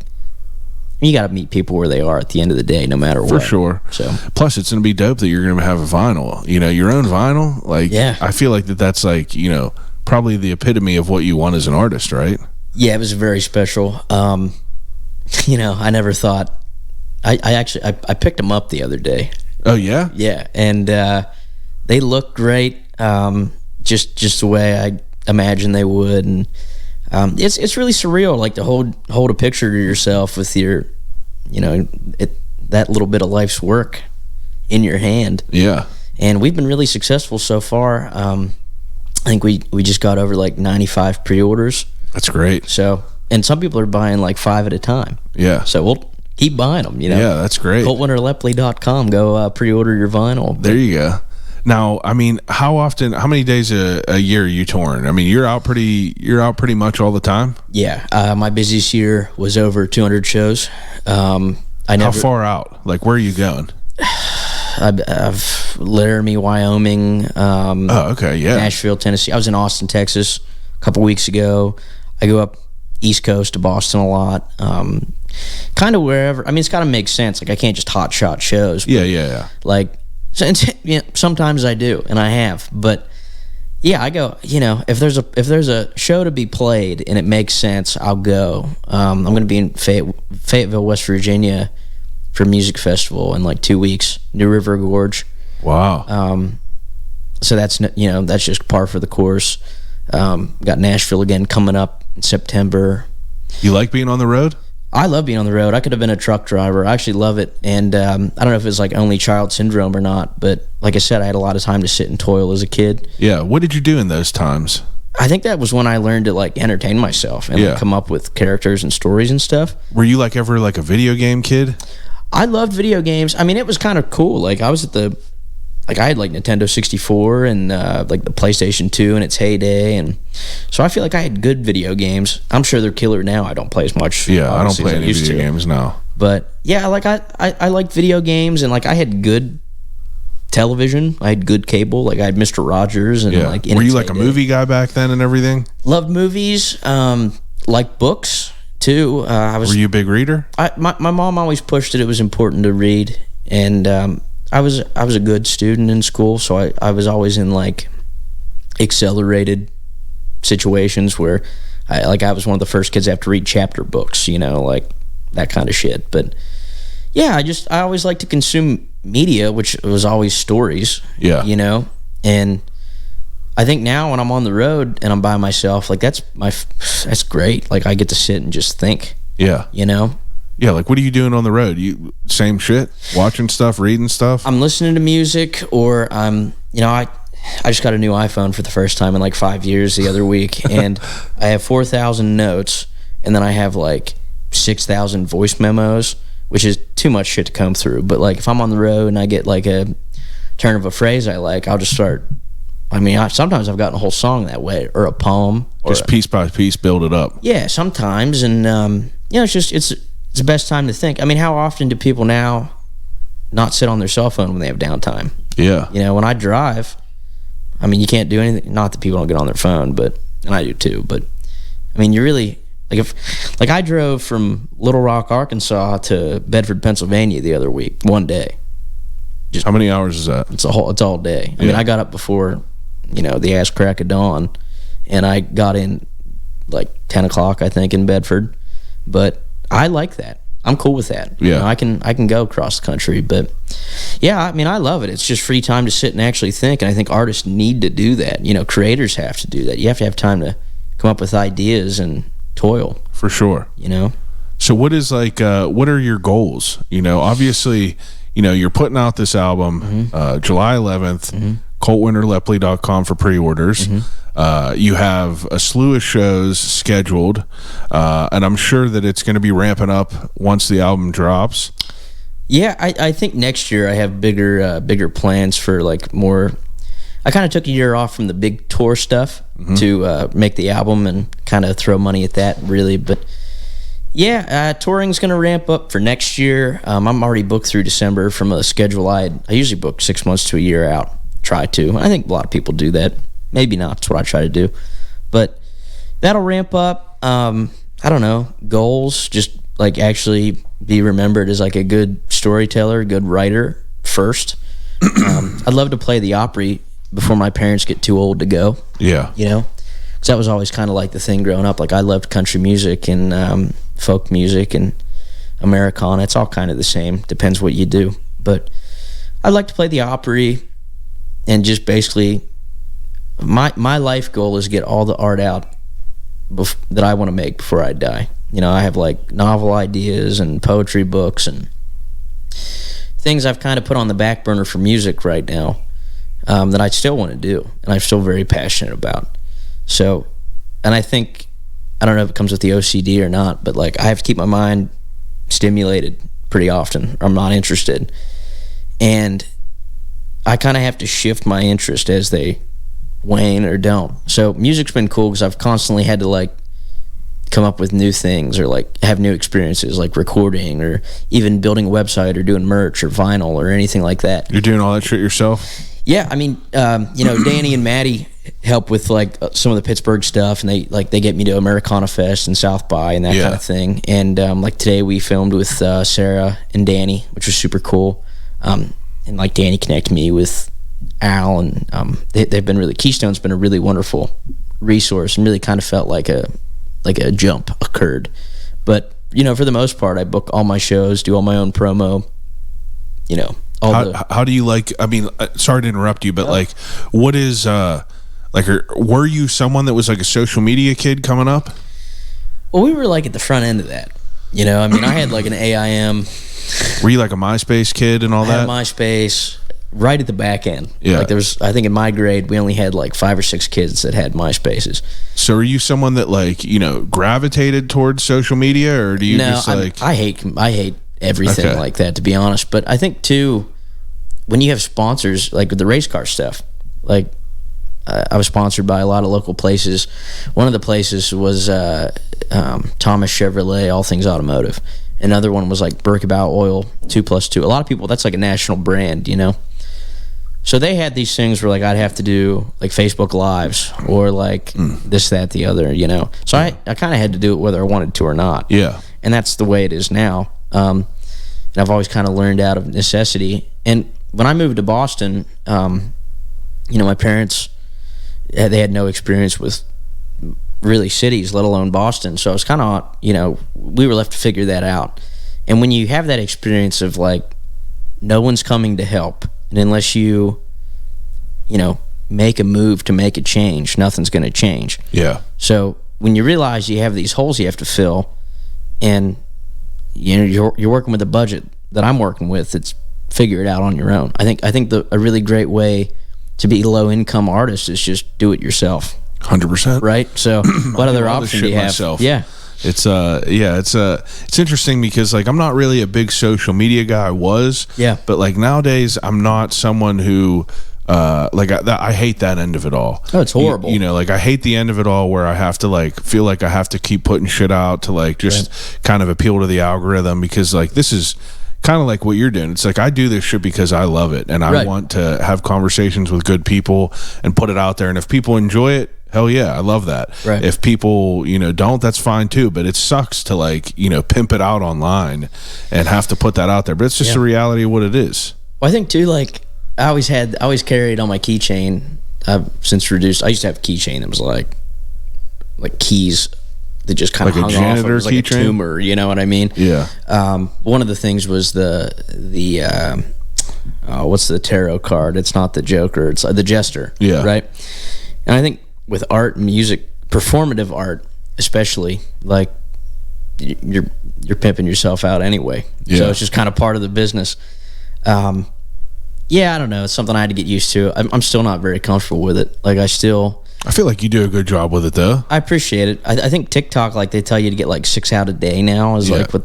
you got to meet people where they are at the end of the day, no matter what. For sure. So plus, it's going to be dope that you're going to have a vinyl. Your own vinyl. Like, I feel like that's like, probably the epitome of what you want as an artist, right? Yeah, it was very special. I never thought. I picked them up the other day. Oh yeah. Yeah, and they look great. Just the way I imagined they would, and it's really surreal, like to hold a picture of yourself with your, that little bit of life's work in your hand. Yeah. And we've been really successful so far. I think we just got over like 95 pre-orders. That's great. So, and some people are buying like 5 at a time. Yeah. So we'll keep buying them, Yeah, that's great. ColttWinterLepley.com. Go pre-order your vinyl. There you go. Now, I mean, how many days a year are you touring? I mean, you're out pretty much all the time? Yeah. My busiest year was over 200 shows. How far out? Like, where are you going? I've Laramie, Wyoming. Okay, yeah. Nashville, Tennessee. I was in Austin, Texas a couple weeks ago. I go up East Coast to Boston a lot. Kind of wherever. I mean, it's got to make sense. Like, I can't just hot shot shows. Yeah. Like, sometimes I do, and I have. But yeah, I go. If there's a show to be played and it makes sense, I'll go. I'm going to be in Fayetteville, West Virginia, for a music festival in like 2 weeks. New River Gorge. Wow. So that's just par for the course. Got Nashville again coming up in September. You like being on the road? I love being on the road. I could have been a truck driver. I actually love it. And I don't know if it's like only child syndrome or not, but like I said, I had a lot of time to sit and toil as a kid. Yeah. What did you do in those times? I think that was when I learned to like entertain myself and like, come up with characters and stories and stuff. Were you like ever like a video game kid? I loved video games. I mean, it was kind of cool. Like I was I had like Nintendo 64 and like the PlayStation 2 in its heyday, and so I feel like I had good video games. I'm sure they're killer now. I don't play as much. Yeah, I don't play any video games now. But yeah, like I like video games, and like I had good television. I had good cable. Like I had Mr. Rogers, and like. Were you like a movie guy back then and everything? Loved movies. Liked books too. Were you a big reader? My mom always pushed it. It was important to read, and I was a good student in school, so I was always in like accelerated situations where I was one of the first kids to have to read chapter books, like that kind of shit. But yeah, I always liked to consume media, which was always stories. Yeah. And I think now when I'm on the road and I'm by myself, like that's great. Like I get to sit and just think. Yeah. Yeah, like what are you doing on the road? You same shit? Watching stuff, reading stuff? I'm listening to music, or I just got a new iPhone for the first time in like 5 years the other week, and I have 4,000 notes, and then I have like 6,000 voice memos, which is too much shit to comb through. But like if I'm on the road and I get like a turn of a phrase I like, I'll just start. I mean, sometimes I've gotten a whole song that way, or a poem, just piece by piece, build it up. Yeah, sometimes, and it's the best time to think. I mean, how often do people now not sit on their cell phone when they have downtime? Yeah. When I drive, I mean, you can't do anything. Not that people don't get on their phone, and I do too. But I mean, you're Like I drove from Little Rock, Arkansas to Bedford, Pennsylvania the other week, one day. Just how many hours is that? It's all day. I mean, I got up before, the ass crack of dawn, and I got in like 10 o'clock, I think, in Bedford. But I like that. I'm cool with that. Yeah. I can go across the country. But yeah, I mean, I love it. It's just free time to sit and actually think. And I think artists need to do that. Creators have to do that. You have to have time to come up with ideas and toil. For sure. So what is what are your goals? Obviously, you're putting out this album July 11th, ColtWinterLepley.com for pre-orders. You have a slew of shows scheduled, and I'm sure that it's going to be ramping up once the album drops. Yeah, I think next year I have bigger plans for more. I kind of took a year off from the big tour stuff to make the album and kind of throw money at that, really. But yeah, touring's going to ramp up for next year. I'm already booked through December from a schedule I usually book 6 months to a year out. Try to. I think a lot of people do that. Maybe not. That's what I try to do. But that'll ramp up. I don't know. Goals, just actually be remembered as a good storyteller, good writer first. I'd love to play the Opry before my parents get too old to go. Yeah. Because that was always kind of the thing growing up. I loved country music and folk music and Americana. It's all kind of the same. Depends what you do. But I'd like to play the Opry and just basically my life goal is get all the art out that I want to make before I die. I have novel ideas and poetry books and things I've kind of put on the back burner for music right now that I still want to do and I'm still very passionate about. So, and I think, I don't know if it comes with the OCD or not, but I have to keep my mind stimulated pretty often or I'm not interested. And I kind of have to shift my interest as they wane or don't. So music's been cool because I've constantly had to come up with new things or have new experiences recording or even building a website or doing merch or vinyl or anything like that. You're doing all that shit yourself? Yeah, I mean, Danny and Maddie help with some of the Pittsburgh stuff, and they get me to Americana Fest and South by and that kind of thing. And today we filmed with Sarah and Danny, which was super cool. And Danny connected me with Al, and they've been really, Keystone's been a really wonderful resource and really kind of felt like a jump occurred. But for the most part, I book all my shows, do all my own promo. How do you I mean, sorry to interrupt you, but what is were you someone that was a social media kid coming up? Well, we were at the front end of that. I mean, I had an AIM. Were you a MySpace kid and all that? I had MySpace right at the back end. Yeah. There was, I think in my grade, we only had 5 or 6 kids that had MySpaces. So are you someone that gravitated towards social media, or do you I hate everything like that, to be honest. But I think too, when you have sponsors with the race car stuff, I was sponsored by a lot of local places. One of the places was Thomas Chevrolet, All Things Automotive. Another one was Berkebau Oil, 2+2. A lot of people, that's a national brand, So they had these things where I'd have to do Facebook Lives or this, that, the other, So I kind of had to do it whether I wanted to or not. Yeah. And that's the way it is now. And I've always kind of learned out of necessity. And when I moved to Boston, my parents, they had no experience with really cities, let alone Boston. So I was kind of, we were left to figure that out. And when you have that experience of no one's coming to help, and unless you make a move to make a change, nothing's going to change. Yeah. So when you realize you have these holes you have to fill, and you're working with a budget that I'm working with, it's figure it out on your own. I think a really great way to be a low income artist is just do it yourself. 100%. Right. So what other option do you have? Myself. Yeah. It's interesting because I'm not really a big social media guy. I was. Yeah. But nowadays I'm not someone who I hate that end of it all. Oh, it's horrible. I hate the end of it all where I have to feel like I have to keep putting shit out to just kind of appeal to the algorithm, because this is kind of like what you're doing. It's I do this shit because I love it, and I want to have conversations with good people and put it out there, and if people enjoy it, Hell yeah, I love that. Right. If people, don't, that's fine too. But it sucks to like, pimp it out online and have to put that out there. But it's just the reality of what it is. Well, I think too, like I always carried on my keychain. I've since reduced. I used to have a keychain that was like keys that just kind of Like a hung off. It janitor was like a keychain? tumor. You know what I mean? Yeah. One of the things was the what's the tarot card? It's not the Joker. It's the Jester. Yeah. Right. And I think with art and music, performative art especially, like you're pimping yourself out anyway. Yeah. So it's just kind of part of the business. Yeah, I don't know. It's something I had to get used to. I'm still not very comfortable with it. Like I feel like you do a good job with it though. I appreciate it. I think TikTok, like they tell you to get like 6 out a day now, is like what.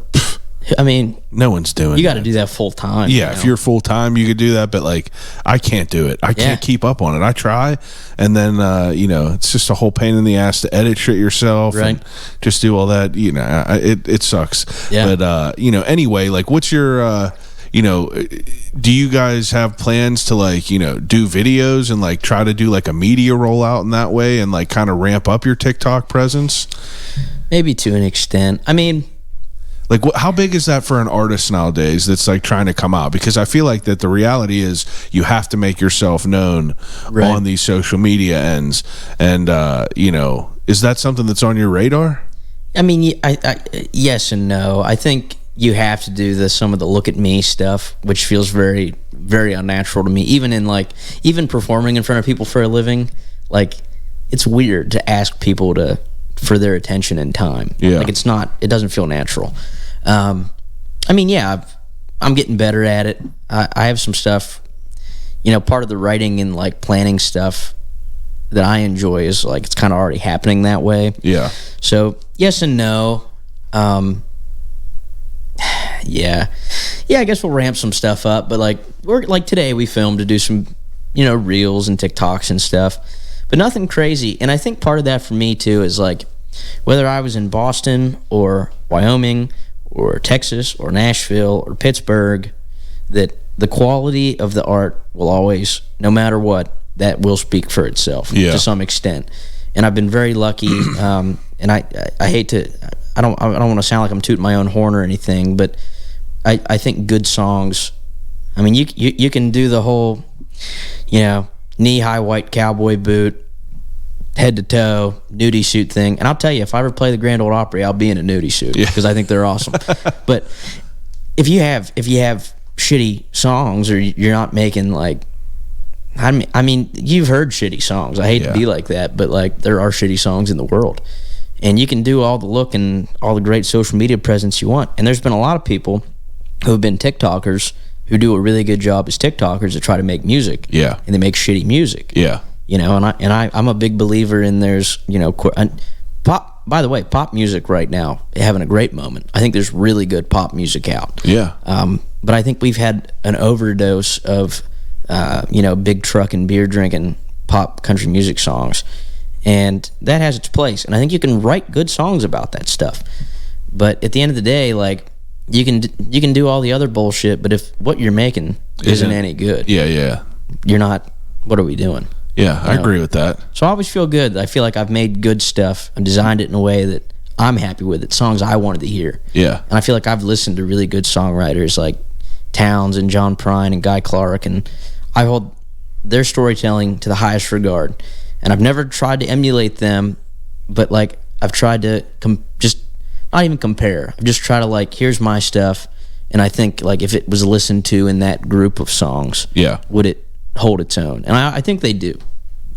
I mean, no one's doing. You got to do that full time. Yeah, if you're full time, you could do that. But like, I can't do it. I can't keep up on it. I try, and then it's just a whole pain in the ass to edit shit yourself and just do all that. It sucks. Yeah. But anyway, like, what's your do you guys have plans to like do videos and like try to do like a media rollout in that way and like kind of ramp up your TikTok presence? Maybe to an extent. I mean, like, how big is that for an artist nowadays that's like trying to come out? Because I feel like that the reality is you have to make yourself known on these social media ends. And, is that something that's on your radar? I mean, I yes and no. I think you have to do some of the look at me stuff, which feels very, very unnatural to me. Even performing in front of people for a living, like it's weird to ask people for their attention and time. Yeah. Like it doesn't feel natural. I mean, yeah, I'm getting better at it. I have some stuff, part of the writing and like planning stuff that I enjoy is like, it's kind of already happening that way. Yeah. So yes and no. Yeah, I guess we'll ramp some stuff up, but like today we filmed to do some, reels and TikToks and stuff, but nothing crazy. And I think part of that for me too is like, whether I was in Boston or Wyoming or Texas or Nashville or Pittsburgh, that the quality of the art will always, no matter what, that will speak for itself to some extent. And I've been very lucky, and I hate to, I don't want to sound like I'm tooting my own horn or anything, but I think good songs, I mean, you can do the whole, knee-high white cowboy boot, head to toe nudie suit thing, and I'll tell you, if I ever play the Grand Ole Opry, I'll be in a nudie suit because I think they're awesome. But if you have shitty songs, or you're not making like, I mean, you've heard shitty songs. I hate to be like that, but like there are shitty songs in the world, and you can do all the look and all the great social media presence you want. And there's been a lot of people who have been TikTokers who do a really good job as TikTokers to try to make music. Yeah, and they make shitty music. Yeah. I'm a big believer in there's, pop, by the way, pop music right now, having a great moment. I think there's really good pop music out. Yeah. But I think we've had an overdose of, big truck and beer drinking pop country music songs. And that has its place. And I think you can write good songs about that stuff. But at the end of the day, like, you can do all the other bullshit, but if what you're making isn't any good, you're not, what are we doing? Yeah, I agree with that. So I always feel good. I feel like I've made good stuff and designed it in a way that I'm happy with it, songs I wanted to hear. Yeah. And I feel like I've listened to really good songwriters like Towns and John Prine and Guy Clark, and I hold their storytelling to the highest regard. And I've never tried to emulate them, but like I've tried to just not even compare. I've just tried to like, here's my stuff, and I think like if it was listened to in that group of songs, would it hold its own? And I think they do.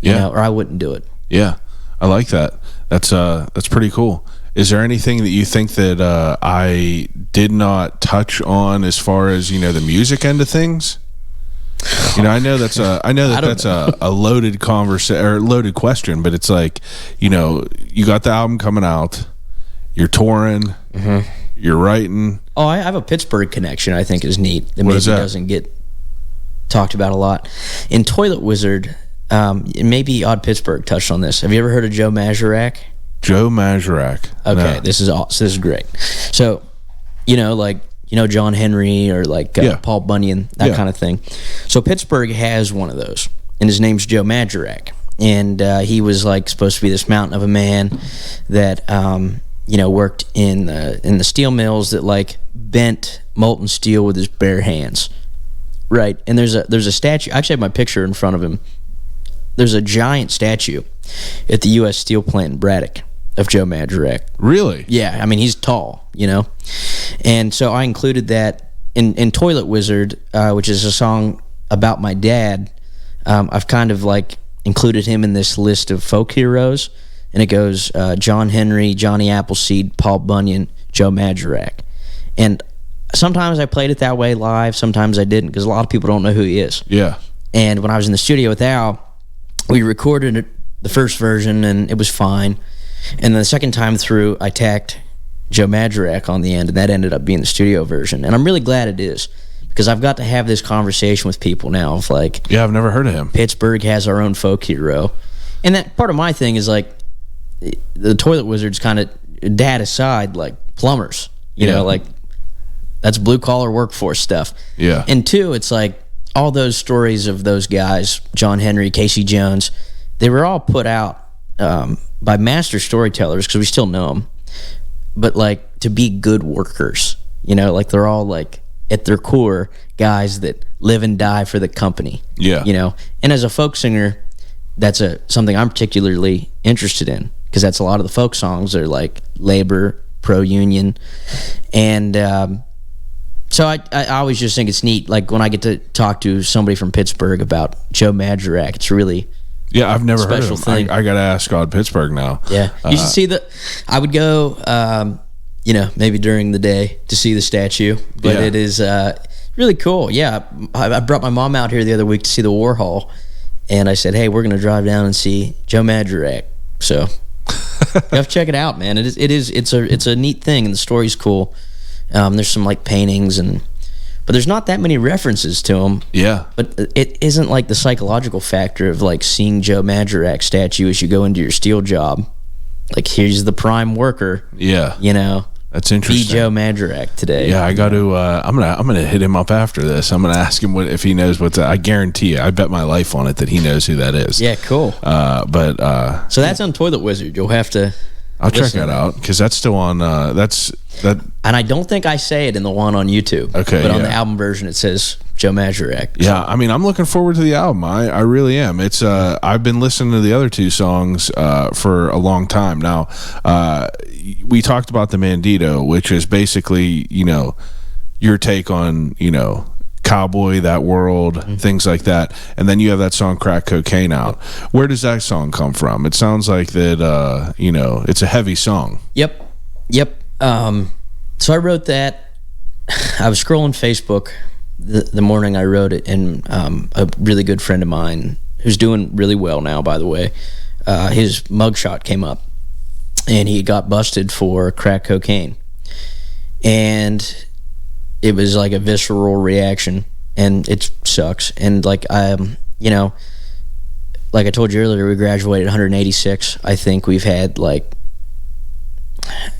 Or I wouldn't do it. Yeah, I like that. That's pretty cool. Is there anything that you think that I did not touch on as far as the music end of things? I know that's a loaded conversation or loaded question, but it's like you got the album coming out, you're touring, you're writing. Oh, I have a Pittsburgh connection. I think is neat. That maybe doesn't get talked about a lot. In Toilet Wizard, maybe Odd Pittsburgh touched on this. Have you ever heard of Joe Mazurak? Joe Mazurak. Okay, no. This is great. So, John Henry or like Paul Bunyan, that kind of thing. So Pittsburgh has one of those, and his name's Joe Mazurak. and he was like supposed to be this mountain of a man that worked in the steel mills that like bent molten steel with his bare hands, right? And there's a statue. I actually have my picture in front of him. There's a giant statue at the U.S. Steel plant in Braddock of Joe Madurak. Really? Yeah, I mean, he's tall, and so I included that in Toilet Wizard, which is a song about my dad. I've kind of like included him in this list of folk heroes, and it goes John Henry, Johnny Appleseed, Paul Bunyan, Joe Madurak. And sometimes I played it that way live, sometimes I didn't, because a lot of people don't know who he is. Yeah. And when I was in the studio with Al, we recorded it, the first version, and it was fine. And then the second time through, I tacked Joe Madurak on the end, and that ended up being the studio version. And I'm really glad it is, because I've got to have this conversation with people now of like, yeah, I've never heard of him. Pittsburgh has our own folk hero. And that part of my thing is like, the Toilet Wizards kind of, dad aside, like plumbers, like that's blue collar workforce stuff. Yeah. And two, it's like all those stories of those guys, John Henry, Casey Jones, they were all put out by master storytellers, because we still know them, but like to be good workers, like they're all like at their core guys that live and die for the company. Yeah. And as a folk singer, that's something I'm particularly interested in, because that's a lot of the folk songs are like labor, pro-union, and so I always just think it's neat, like when I get to talk to somebody from Pittsburgh about Joe Madurak. It's really I've never heard of him. Thing. I gotta ask God Pittsburgh now. Yeah, you should see I would go maybe during the day to see the statue, but it is really cool. Yeah, I brought my mom out here the other week to see the Warhol, and I said, hey, we're gonna drive down and see Joe Madurak. So you have to check it out, man. It's a neat thing, and the story's cool. There's some like paintings, but there's not that many references to him. Yeah. But it isn't like the psychological factor of like seeing Joe Madurak statue as you go into your steel job. Like, here's the prime worker. Yeah. That's interesting. Be Joe Madurak today. Yeah, I got to. I'm gonna hit him up after this. I'm gonna ask him if he knows what. I guarantee you, I bet my life on it that he knows who that is. Yeah, cool. So that's on Toilet Wizard. You'll have to. I'll check that out, because that's still on. That. And I don't think I say it in the one on YouTube. Okay. But on the album version, it says Joe Madurak. Yeah, I mean, I'm looking forward to the album. I really am. It's I've been listening to the other two songs for a long time now. We talked about the Mandito, which is basically your take on Cowboy, that world, things like that, and then you have that song Crack Cocaine out. Where does that song come from? It sounds like that. It's a heavy song. Yep. So I wrote that. I was scrolling Facebook the morning I wrote it, and a really good friend of mine who's doing really well now, by the way, his mugshot came up, and he got busted for crack cocaine, and it was like a visceral reaction, and it sucks. And like like I told you earlier, we graduated 186. I think we've had like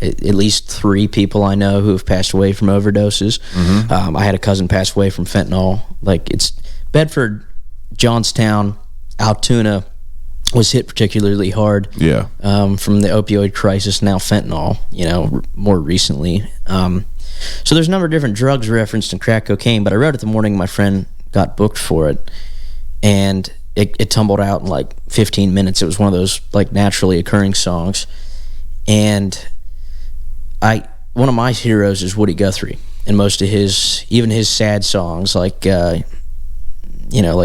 at least 3 people I know who have passed away from overdoses. I had a cousin pass away from fentanyl. Like, it's Bedford, Johnstown, Altoona was hit particularly hard. Yeah. From the opioid crisis, now fentanyl, more recently. So there's a number of different drugs referenced in crack cocaine, but I wrote it the morning my friend got booked for it, and it tumbled out in like 15 minutes. It was one of those like naturally occurring songs. And one of my heroes is Woody Guthrie, and most of his, even his sad songs, like like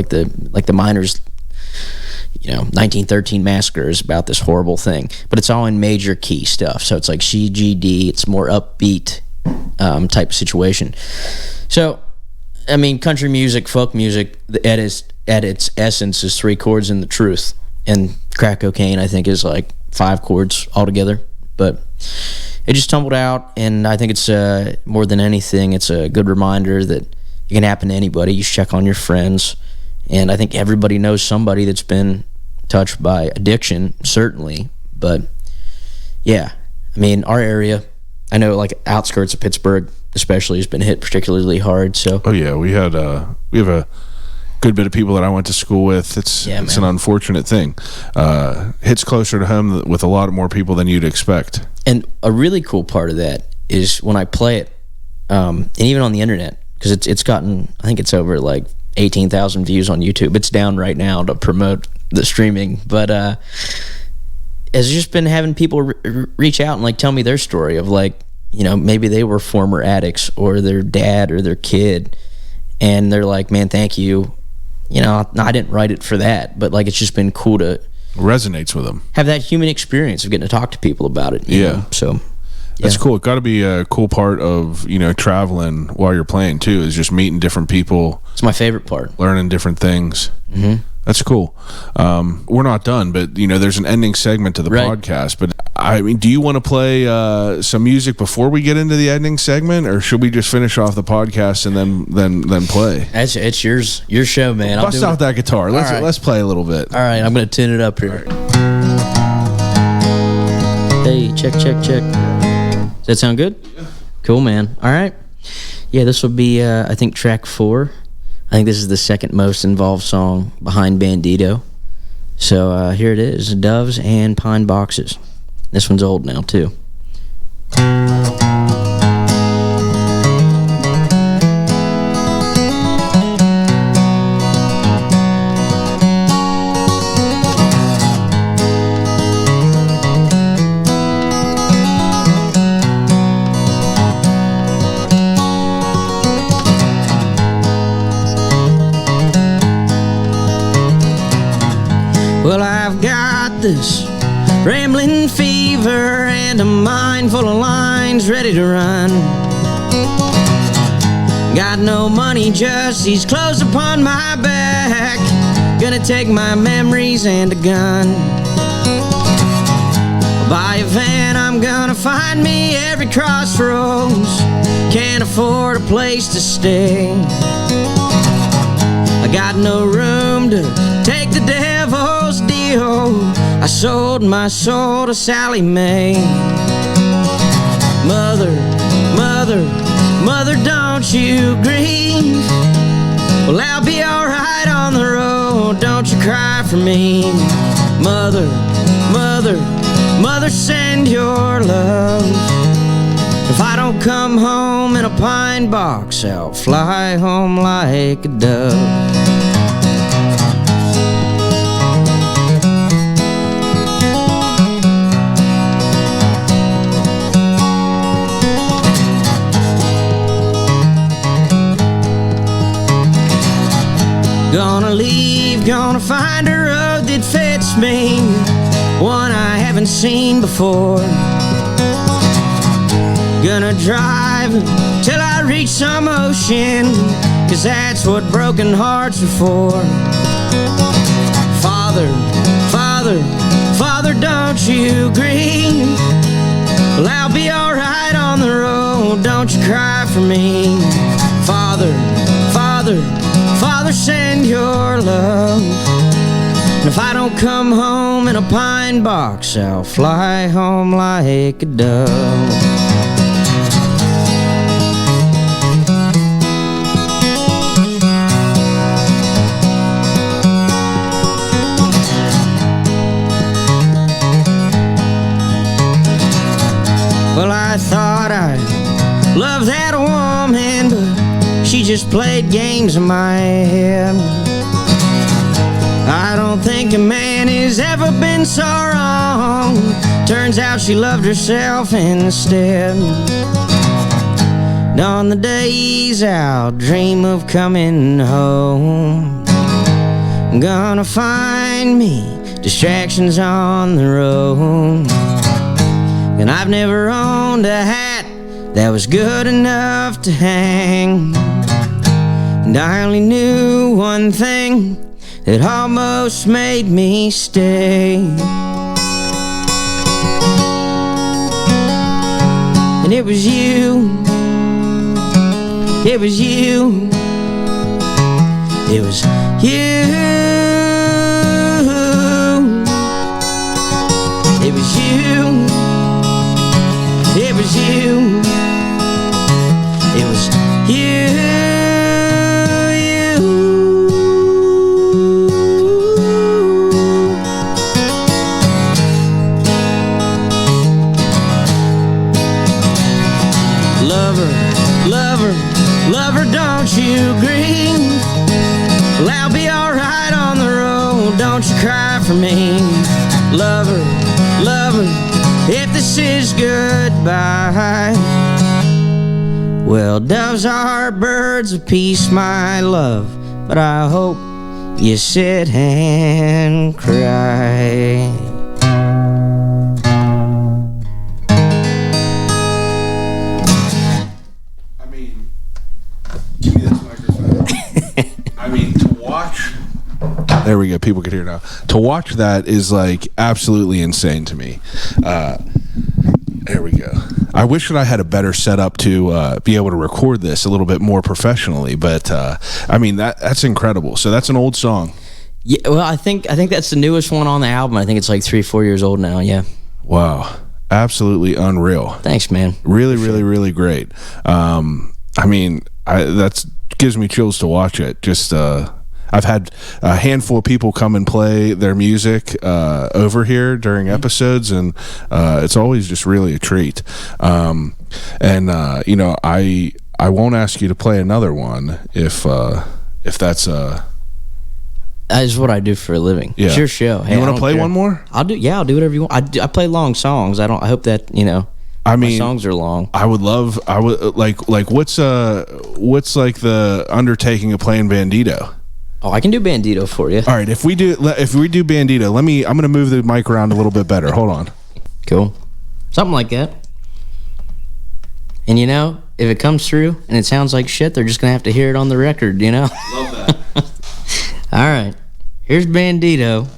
the Miners, 1913 Massacre is about this horrible thing, but it's all in major key stuff. So it's like C, G, D. It's more upbeat type of situation. So, I mean, country music, folk music, at its essence is 3 chords and the truth. And crack cocaine, I think, is like 5 chords altogether. But it just tumbled out, and I think it's more than anything, it's a good reminder that it can happen to anybody. You should check on your friends, and I think everybody knows somebody that's been touched by addiction, certainly. But yeah, I mean, our area, I know, like outskirts of Pittsburgh especially, has been hit particularly hard. So we have a good bit of people that I went to school with. It's an unfortunate thing. Hits closer to home with a lot more people than you'd expect. And a really cool part of that is when I play it, and even on the internet, because it's gotten, I think it's over like 18,000 views on YouTube. It's down right now to promote the streaming, but has just been having people reach out and like tell me their story of like, you know, maybe they were former addicts or their dad or their kid, and they're like, man, thank you. You know, I didn't write it for that, but like it's just been cool to resonates with them, have that human experience of getting to talk to people about it. You know? So that's cool. It got to be a cool part of, you know, traveling while you're playing too, is just meeting different people. It's my favorite part. Learning different things. That's cool. We're not done, but you know, there's an ending segment to the podcast. But I mean, do you want to play some music before we get into the ending segment, or should we just finish off the podcast and then play? It's your show, man. Bust out that guitar. Let's play a little bit. All right, I'm gonna tune it up here. Hey, check. Does that sound good? Yeah. Cool, man. All right. Yeah, this will be I think track 4. I think this is the second most involved song behind Bandito. So here it is, Doves and Pine Boxes. This one's old now, too. Well, I've got this rambling fever and a mind full of lines ready to run. Got no money, just these clothes upon my back. Gonna take my memories and a gun. Buy a van, I'm gonna find me every crossroads. Can't afford a place to stay. I got no room to take the devil's deal. I sold my soul to Sally Mae. Mother, don't you grieve. Well, I'll be alright on the road, don't you cry for me. Mother, send your love. If I don't come home in a pine box, I'll fly home like a dove. Gonna leave, gonna find a road that fits me, one I haven't seen before. Gonna drive till I reach some ocean, 'cause that's what broken hearts are for. Father, don't you grieve. Well, I'll be alright on the road, don't you cry for me. Father, send your love. And if I don't come home in a pine box, I'll fly home like a dove. Well, I thought I loved that woman, but she just played games in my head. I don't think a man has ever been so wrong. Turns out she loved herself instead. And on the days I'll dream of coming home, I'm gonna find me distractions on the road. And I've never owned a hat that was good enough to hang. And I only knew one thing that almost made me stay. And it was you. It was you. It was you. It was you. It was you. It was you. for me. Lover, lover, if this is goodbye. Well, doves are birds of peace, my love, but I hope you sit and cry. I mean, give me this microphone. I mean, to watch. There we go. People can hear now. To watch that is like absolutely insane to me. There we go. I wish that I had a better setup to be able to record this a little bit more professionally, but I mean that's incredible. So that's an old song. Yeah, well, I think that's the newest one on the album. I think it's like 3-4 years old now. Yeah. Wow, absolutely unreal. Thanks, man. Really, really, really great. I mean, that gives me chills to watch it. Just I've had a handful of people come and play their music over here during episodes, and it's always just really a treat. And you know, I won't ask you to play another one if that's That is what I do for a living. Yeah. It's your show. Hey, you want to play one more? I'll do whatever you want. I play long songs. I hope that, you know, I mean, my songs are long. I would like what's like the undertaking of playing Bandito? Oh, I can do Bandito for you. All right, if we do Bandito, I'm going to move the mic around a little bit better. Hold on. Cool. Something like that. And you know, if it comes through and it sounds like shit, they're just going to have to hear it on the record, you know? Love that. All right. Here's Bandito.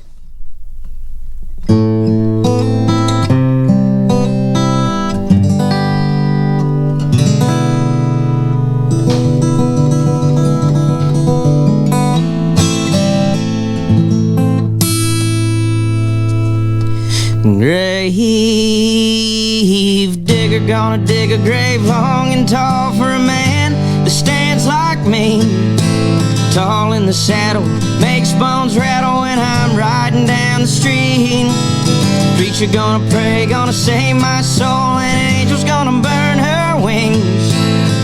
Grave digger, gonna dig a grave long and tall for a man that stands like me. Tall in the saddle, makes bones rattle when I'm riding down the street. Preacher gonna pray, gonna save my soul, and angel's gonna burn her wings.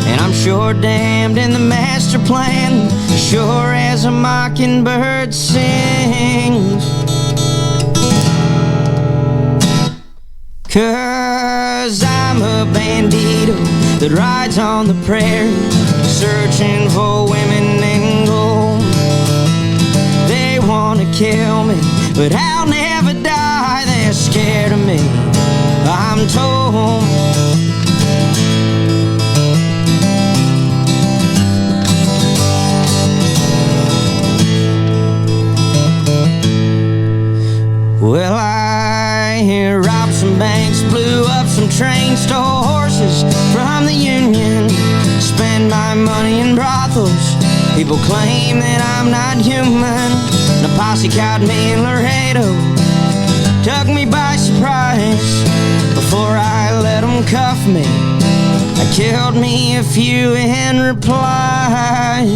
And I'm sure damned in the master plan, sure as a mockingbird sings. 'Cause I'm a bandito that rides on the prairie, searching for women and gold. They wanna kill me, but I'll never die. They're scared of me, I'm told. Well, I robbed some banks, blew up some trains, stole horses from the Union, spend my money in brothels. People claim that I'm not human. The posse caught me in Laredo, took me by surprise. Before I let them cuff me, I killed me a few in reply.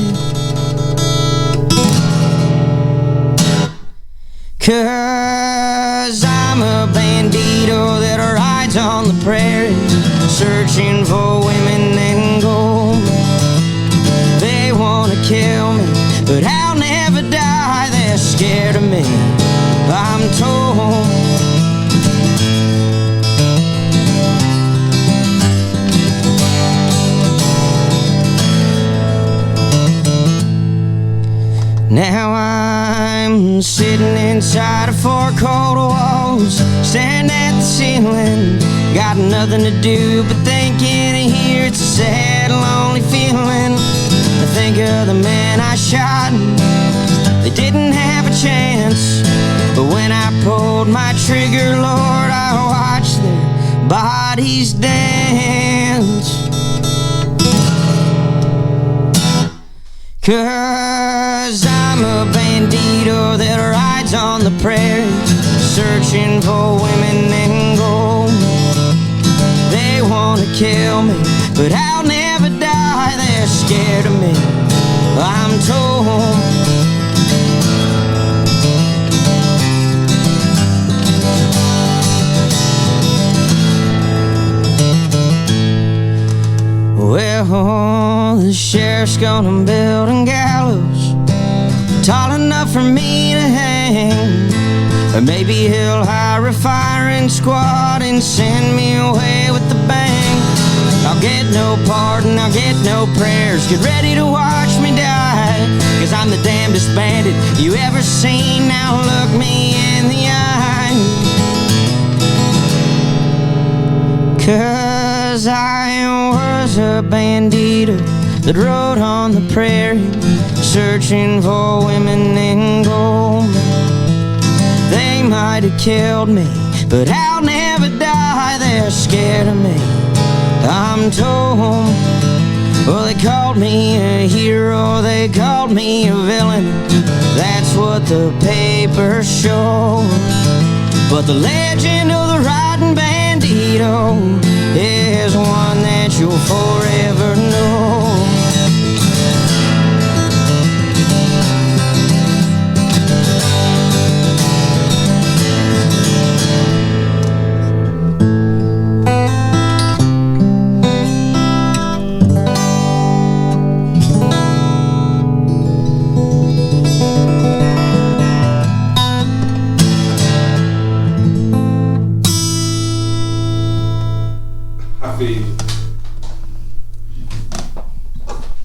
'Cause I'm a bandito that rides on the prairie, searching for women and gold. They wanna kill me, but I'll never die. They're scared of me, I'm told. Now I'm sitting inside of 4 cold walls, staring at the ceiling. Got nothing to do but thinking of here. It's a sad, lonely feeling. I think of the man I shot. They didn't have a chance, but when I pulled my trigger, Lord, I watched their bodies dance. 'Cause I'm a bandito that rides on the prairie, searching for women and gold. They wanna kill me, but I'll never die. They're scared of me, I'm told. Well, the sheriff's gonna build a gallows tall enough for me to hang. Or maybe he'll hire a firing squad and send me away with the bang. I'll get no pardon, I'll get no prayers. Get ready to watch me die, 'cause I'm the damnedest bandit you ever seen. Now look me in the eye. 'Cause I was a bandito that rode on the prairie, searching for women in gold. They might have killed me, but I'll never die. They're scared of me, I'm told. Well, they called me a hero, they called me a villain. That's what the papers show. But the legend of the riding bandito is one that you'll forever know.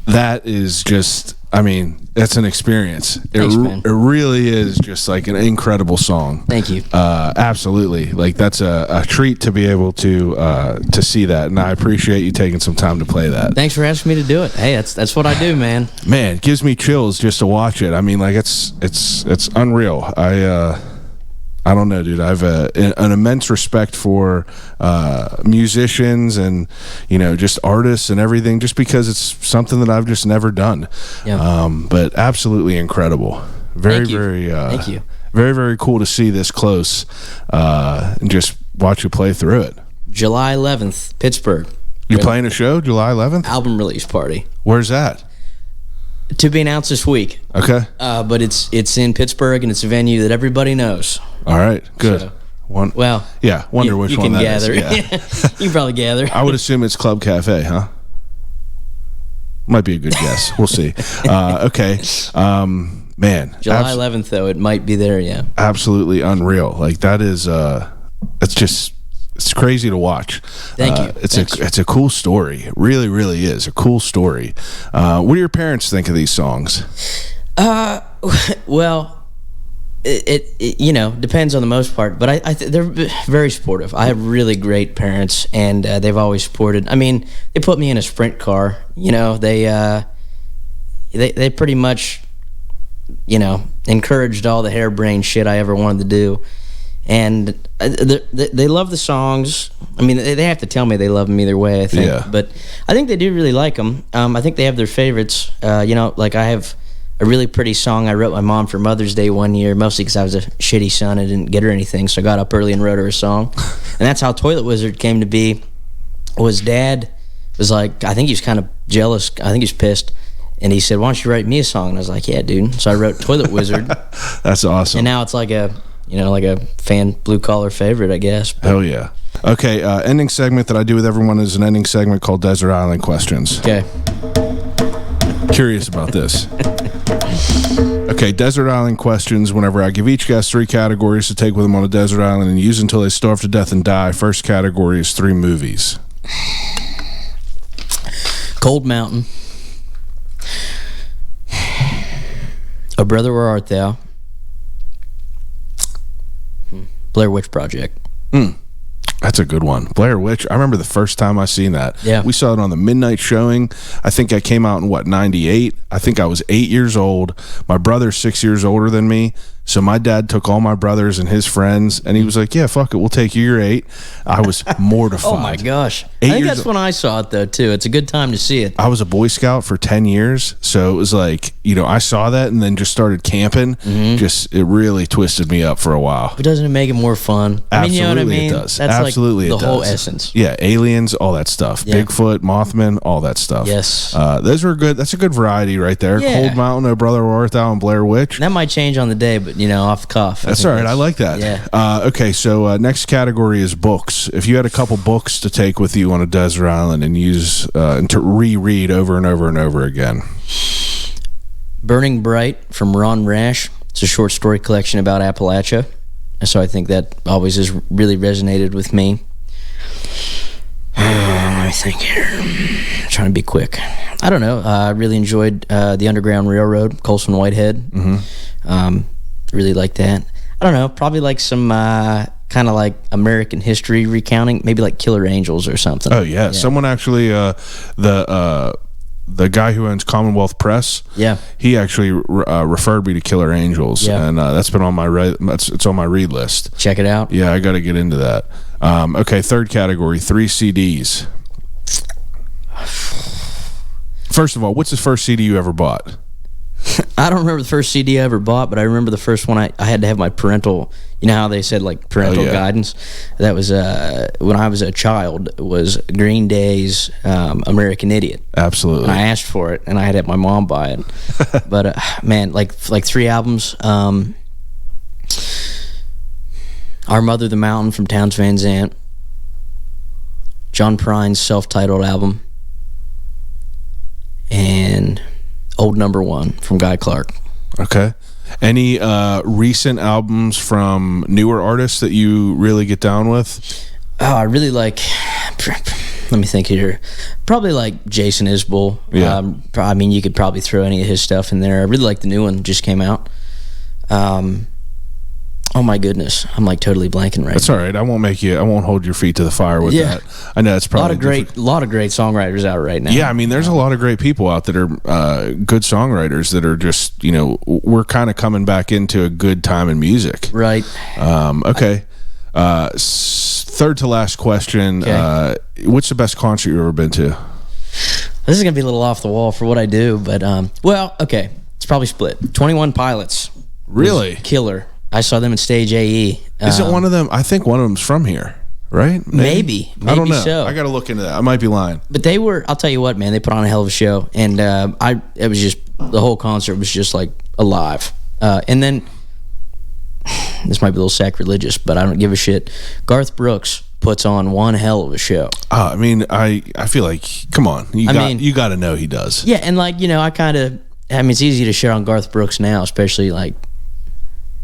That is just, I mean, that's an experience. Thanks, man. It really is just like an incredible song. Thank you. Absolutely. Like, that's a treat to be able to see that. And I appreciate you taking some time to play that. Thanks for asking me to do it. Hey, that's what I do, man. Man, it gives me chills just to watch it. I mean, like, it's unreal. I don't know, dude. I have an immense respect for musicians and, you know, just artists and everything, just because it's something that I've just never done. Yeah. But absolutely incredible. Thank you. Thank you. Very, very cool to see this close and just watch you play through it. July 11th, Pittsburgh. You're playing a show July 11th? Album release party. Where's that? To be announced this week. Okay. But it's in Pittsburgh, and it's a venue that everybody knows. All right, good. So, one. Well, yeah, wonder which one that gather. is. Yeah. You can probably gather. I would assume it's Club Cafe, huh? Might be a good guess. We'll see. Okay. Man. July 11th, though, it might be there, yeah. Absolutely unreal. Like, that is, it's crazy to watch. Thank you. It's a cool story. It really, really is a cool story. What do your parents think of these songs? Well, it you know, depends on the most part, but they're very supportive. I have really great parents, and they've always supported. I mean, they put me in a sprint car. You know, they pretty much, you know, encouraged all the harebrained shit I ever wanted to do, and they love the songs. I mean, they have to tell me they love them either way, I think. Yeah. But I think they do really like them. I think they have their favorites. You know, like I have a really pretty song I wrote my mom for Mother's Day one year, mostly because I was a shitty son and didn't get her anything, so I got up early and wrote her a song. And that's how Toilet Wizard came to be. Was Dad was like, I think he was kind of jealous. I think he was pissed. And he said, why don't you write me a song? And I was like, yeah, dude. So I wrote Toilet Wizard. That's awesome. And now it's like a, you know, like a fan blue-collar favorite, I guess. But, hell yeah. Okay, ending segment that I do with everyone is an ending segment called Desert Island Questions. Okay. Curious about this. Okay, Desert Island Questions. Whenever I give each guest 3 categories to take with them on a desert island and use until they starve to death and die. First category is 3 movies. Cold Mountain. Oh Brother, Where Art Thou? Blair Witch Project. That's a good one. Blair Witch. I remember the first time I seen that. Yeah. We saw it on the midnight showing. I think I came out in, 98? I think I was 8 years old. My brother's 6 years older than me. So my dad took all my brothers and his friends, and he was like, yeah, fuck it, we'll take you. You're 8. I was mortified. Oh, my gosh. 8 I think years that's when I saw it, though, too. It's a good time to see it. I was a Boy Scout for 10 years, so it was like, you know, I saw that and then just started camping. Just, it really twisted me up for a while. But doesn't it make it more fun? Absolutely, I mean, you know what I mean? it does. That's Absolutely, like the it whole does. essence. Yeah, aliens, all that stuff. Yeah. Bigfoot, Mothman, all that stuff. Yes. Those were good. That's a good variety right there. Yeah. Cold Mountain, Oh Brother, Where Art Thou, and Blair Witch. That might change on the day, but, you know, off the cuff. That's all right. I like that. Yeah. Okay, so next category is books. If you had a couple books to take with you on a desert island and use and to reread over and over and over again. Burning Bright from Ron Rash. It's a short story collection about Appalachia. So I think that always has really resonated with me. Let me think here. I'm trying to be quick. I don't know. I really enjoyed the Underground Railroad, Colson Whitehead. Really like that. I don't know. Probably like some kind of like American history recounting, maybe like Killer Angels or something. Oh yeah. Someone actually the guy who owns Commonwealth Press. Yeah. He actually referred me to Killer Angels, and that's been on my it's on my read list. Check it out. Yeah, I got to get into that. Okay, third category, 3 CDs. First of all, what's the first CD you ever bought? I don't remember the first CD I ever bought, but I remember the first one I had to have my parental, you know how they said like parental guidance? That was when I was a child. It was Green Day's American Idiot. Absolutely. And I asked for it, and I had to have my mom buy it. But man, like 3 albums. Our Mother the Mountain from Townes Van Zandt. John Prine's self-titled album. And Old Number One from Guy Clark. Okay. Any recent albums from newer artists that you really get down with? Oh, I really like, let me think here. Probably like Jason Isbell. Yeah. I mean, you could probably throw any of his stuff in there. I really like the new one, just came out. Oh my goodness, I'm like totally blanking right That's now. all right. I won't hold your feet to the fire with that. I know it's probably a lot of great songwriters out right now. Yeah, I mean, there's a lot of great people out that are good songwriters that are just, you know, we're kind of coming back into a good time in music. Right. Okay. Third to last question. Okay. What's the best concert you've ever been to? This is gonna be a little off the wall for what I do, but well, okay, it's probably split. 21 Pilots. Really? Killer. I saw them at Stage AE. Is it one of them? I think one of them's from here, right? Maybe I don't know. So. I got to look into that. I might be lying. But they were, I'll tell you what, man, they put on a hell of a show. And it was just, the whole concert was just like alive. And then, this might be a little sacrilegious, but I don't give a shit. Garth Brooks puts on one hell of a show. I mean, I feel like, come on. You got to know he does. Yeah, and like, you know, I mean, it's easy to share on Garth Brooks now, especially like,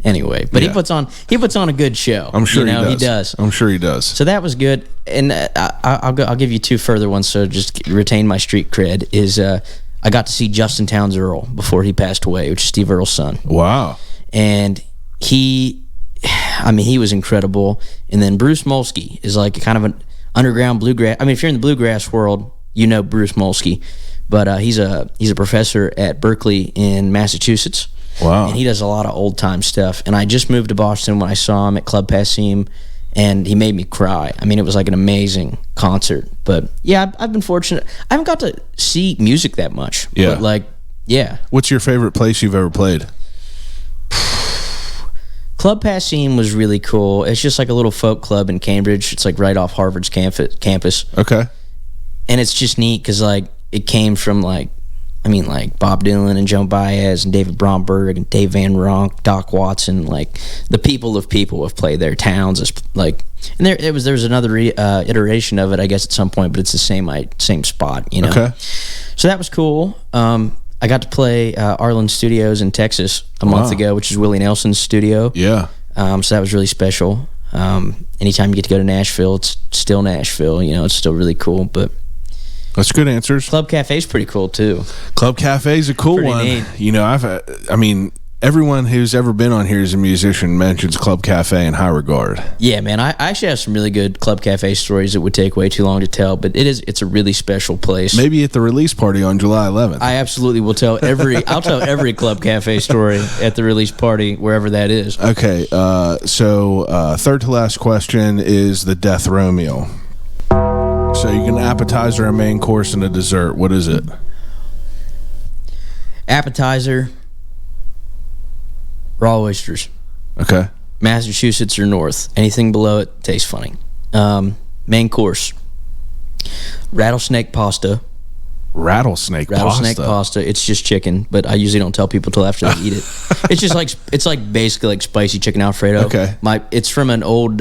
anyway, but he puts on a good show. I'm sure he does. I'm sure he does. So that was good, and I'll give you 2 further ones. So just retain my street cred. Is I got to see Justin Townes Earl before he passed away, which is Steve Earle's son. Wow. And he was incredible. And then Bruce Molsky is like a kind of an underground bluegrass. I mean, if you're in the bluegrass world, you know Bruce Molsky, but he's a professor at Berkeley in Massachusetts. Wow. And he does a lot of old-time stuff. And I just moved to Boston when I saw him at Club Passim, and he made me cry. I mean, it was like an amazing concert. But, yeah, I've been fortunate. I haven't got to see music that much. Yeah. But, like, yeah. What's your favorite place you've ever played? Club Passim was really cool. It's just like a little folk club in Cambridge. It's, like, right off Harvard's campus. Okay. And it's just neat because, like, it came from, like Bob Dylan and Joan Baez and David Bromberg and Dave Van Ronk, Doc Watson, like the people of people have played their towns. Like, and there was another iteration of it, I guess, at some point, but it's the same spot, you know. Okay. So that was cool. I got to play Arlen Studios in Texas a month ago, which is Willie Nelson's studio. Yeah. So that was really special. Anytime you get to go to Nashville, it's still Nashville. You know, it's still really cool, but. That's good answers. Club Cafe's pretty cool too. Club Cafe's a cool one. Neat. You know, everyone who's ever been on here as a musician mentions Club Cafe in high regard. Yeah, man. I actually have some really good Club Cafe stories that would take way too long to tell, but it's a really special place. Maybe at the release party on July 11th. I absolutely will tell I'll tell every Club Cafe story at the release party, wherever that is. Okay, so third to last question is the death row meal. So you get an appetizer, a main course, and a dessert. What is it? Appetizer, raw oysters. Okay. Massachusetts or north. Anything below it tastes funny. Main course, rattlesnake pasta. Rattlesnake pasta. It's just chicken, but I usually don't tell people till after they eat it. It's just like basically like spicy chicken Alfredo. Okay. It's from an old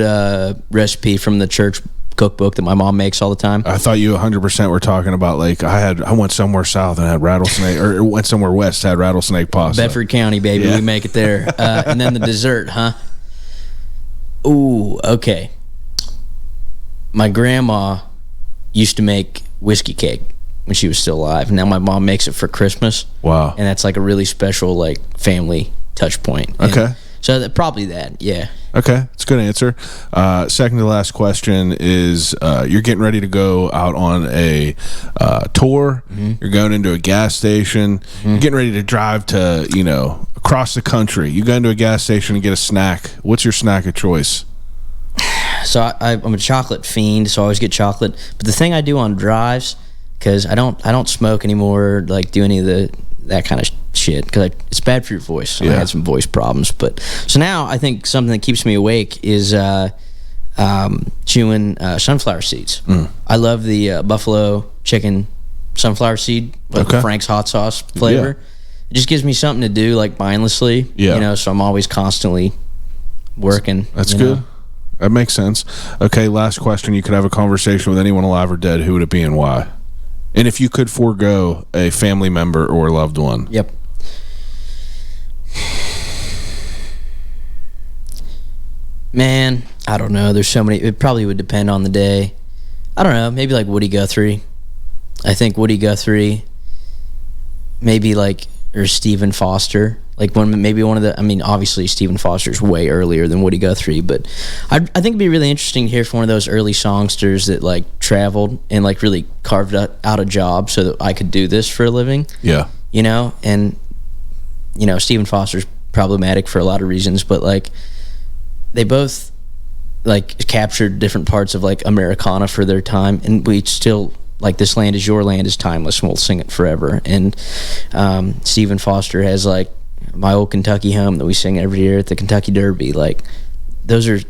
recipe from the church cookbook that my mom makes all the time. I thought you 100% were talking about like I went somewhere south and had rattlesnake, or went somewhere west, had rattlesnake pasta. Bedford County, baby. Yeah. We make it there. And then the dessert, huh? Ooh, okay. My grandma used to make whiskey cake when she was still alive. Now my mom makes it for Christmas. Wow. And that's like a really special like family touch point. Okay. And so probably that, yeah. Okay, it's a good answer. Second to last question is you're getting ready to go out on a tour. Mm-hmm. You're going into a gas station. Mm-hmm. You're getting ready to drive to, across the country. You go into a gas station and get a snack. What's your snack of choice? So I'm a chocolate fiend, so I always get chocolate. But the thing I do on drives, because I don't smoke anymore, like do any of that kind of shit, because it's bad for your voice. Yeah. I had some voice problems, but so now I think something that keeps me awake is chewing sunflower seeds. I love the buffalo chicken sunflower seed, like Frank's hot sauce flavor. Yeah. It just gives me something to do, like mindlessly. Yeah. So I'm always constantly working. That's good. That makes sense. Okay, last question. You could have a conversation with anyone alive or dead. Who would it be and why? And if you could forego a family member or loved one. Yep. Man, I don't know. There's so many. It probably would depend on the day. I don't know. Maybe like Woody Guthrie. I think Woody Guthrie. Maybe like, or Stephen Foster. Like maybe one of the. I mean, obviously Stephen Foster's way earlier than Woody Guthrie, but I think it'd be really interesting to hear from one of those early songsters that like traveled and like really carved out a job so that I could do this for a living. Yeah. And Stephen Foster's problematic for a lot of reasons, but like they both like captured different parts of like Americana for their time, and we still like This Land Is Your Land is timeless and we'll sing it forever. And Stephen Foster has like My Old Kentucky Home that we sing every year at the Kentucky Derby. Like those are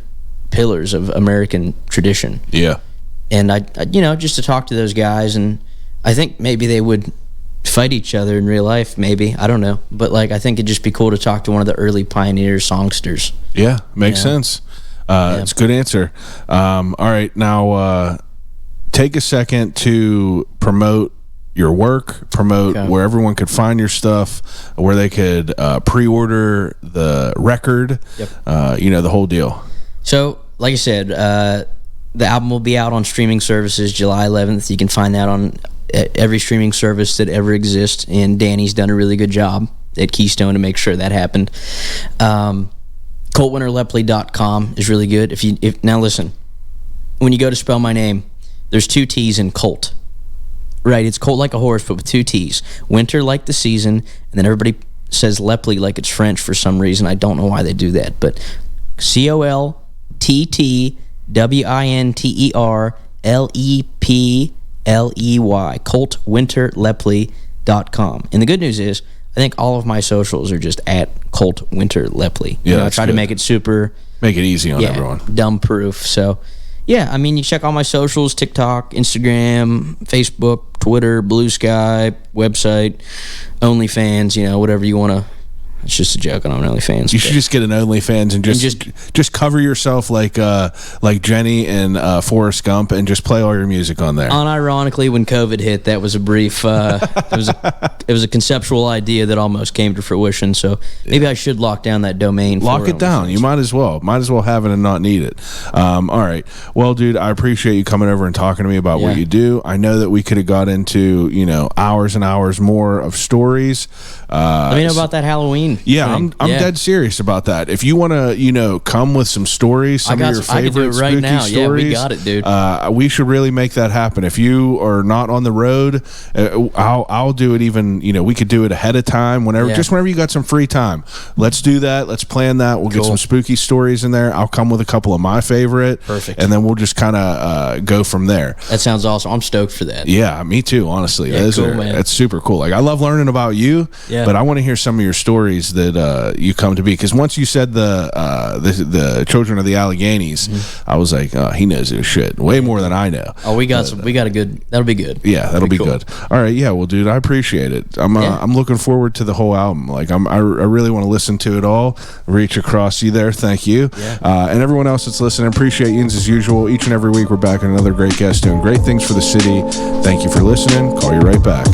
pillars of American tradition. Yeah. And I just to talk to those guys, and I think maybe they would fight each other in real life, maybe. I don't know. But like I think it'd just be cool to talk to one of the early pioneer songsters. Yeah, makes sense. It's a good answer. All right, now take a second to promote your work, promote where everyone could find your stuff, where they could pre-order the record, the whole deal. So, like I said, the album will be out on streaming services July 11th. You can find that on every streaming service that ever exists, and Danny's done a really good job at Keystone to make sure that happened. ColttWinterLepley.com is really good. Now listen, when you go to spell my name, there's 2 T's in Coltt. Right, it's Coltt like a horse, but with 2 T's. Winter like the season, and then everybody says Lepley like it's French for some reason. I don't know why they do that, but ColttWinterLepley, ColttWinterLepley.com. And the good news is, I think all of my socials are just at Coltt Winter Lepley. Yeah, I try to make it make it easy on everyone. Dumb proof. So, yeah, I mean, you check all my socials: TikTok, Instagram, Facebook, Twitter, Blue Sky, website, OnlyFans. Whatever you want to. It's just a joke on OnlyFans. You should just get an OnlyFans and just cover yourself like Jenny and Forrest Gump and just play all your music on there. Unironically, when COVID hit, that was a brief. It was a conceptual idea that almost came to fruition. So maybe I should lock down that domain. Lock it down. You might as well. Might as well have it and not need it. All right. Well, dude, I appreciate you coming over and talking to me about what you do. I know that we could have got into hours and hours more of stories. Let me know about that Halloween. Yeah, I'm dead serious about that. If you want to, come with some stories, some of your favorite spooky stories. Yeah, we got it, dude. We should really make that happen. If you are not on the road, I'll do it. Even we could do it ahead of time. Whenever you got some free time, let's do that. Let's plan that. We'll get some spooky stories in there. I'll come with a couple of my favorite. Perfect. And then we'll just kind of go from there. That sounds awesome. I'm stoked for that. Yeah, me too. Honestly, man. That's super cool. Like I love learning about you. Yeah. But I want to hear some of your stories that you come to be, because once you said the children of the Alleghenies, I was like, he knows his shit way more than I know. Oh, we got a good. That'll be good. Yeah, that'll be cool. Good. All right, yeah, well, dude, I appreciate it. I'm looking forward to the whole album. Like I really want to listen to it all. Reach across you there. Thank you. Yeah. And everyone else that's listening, appreciate you as usual. Each and every week we're back with another great guest doing great things for the city. Thank you for listening. Call you right back.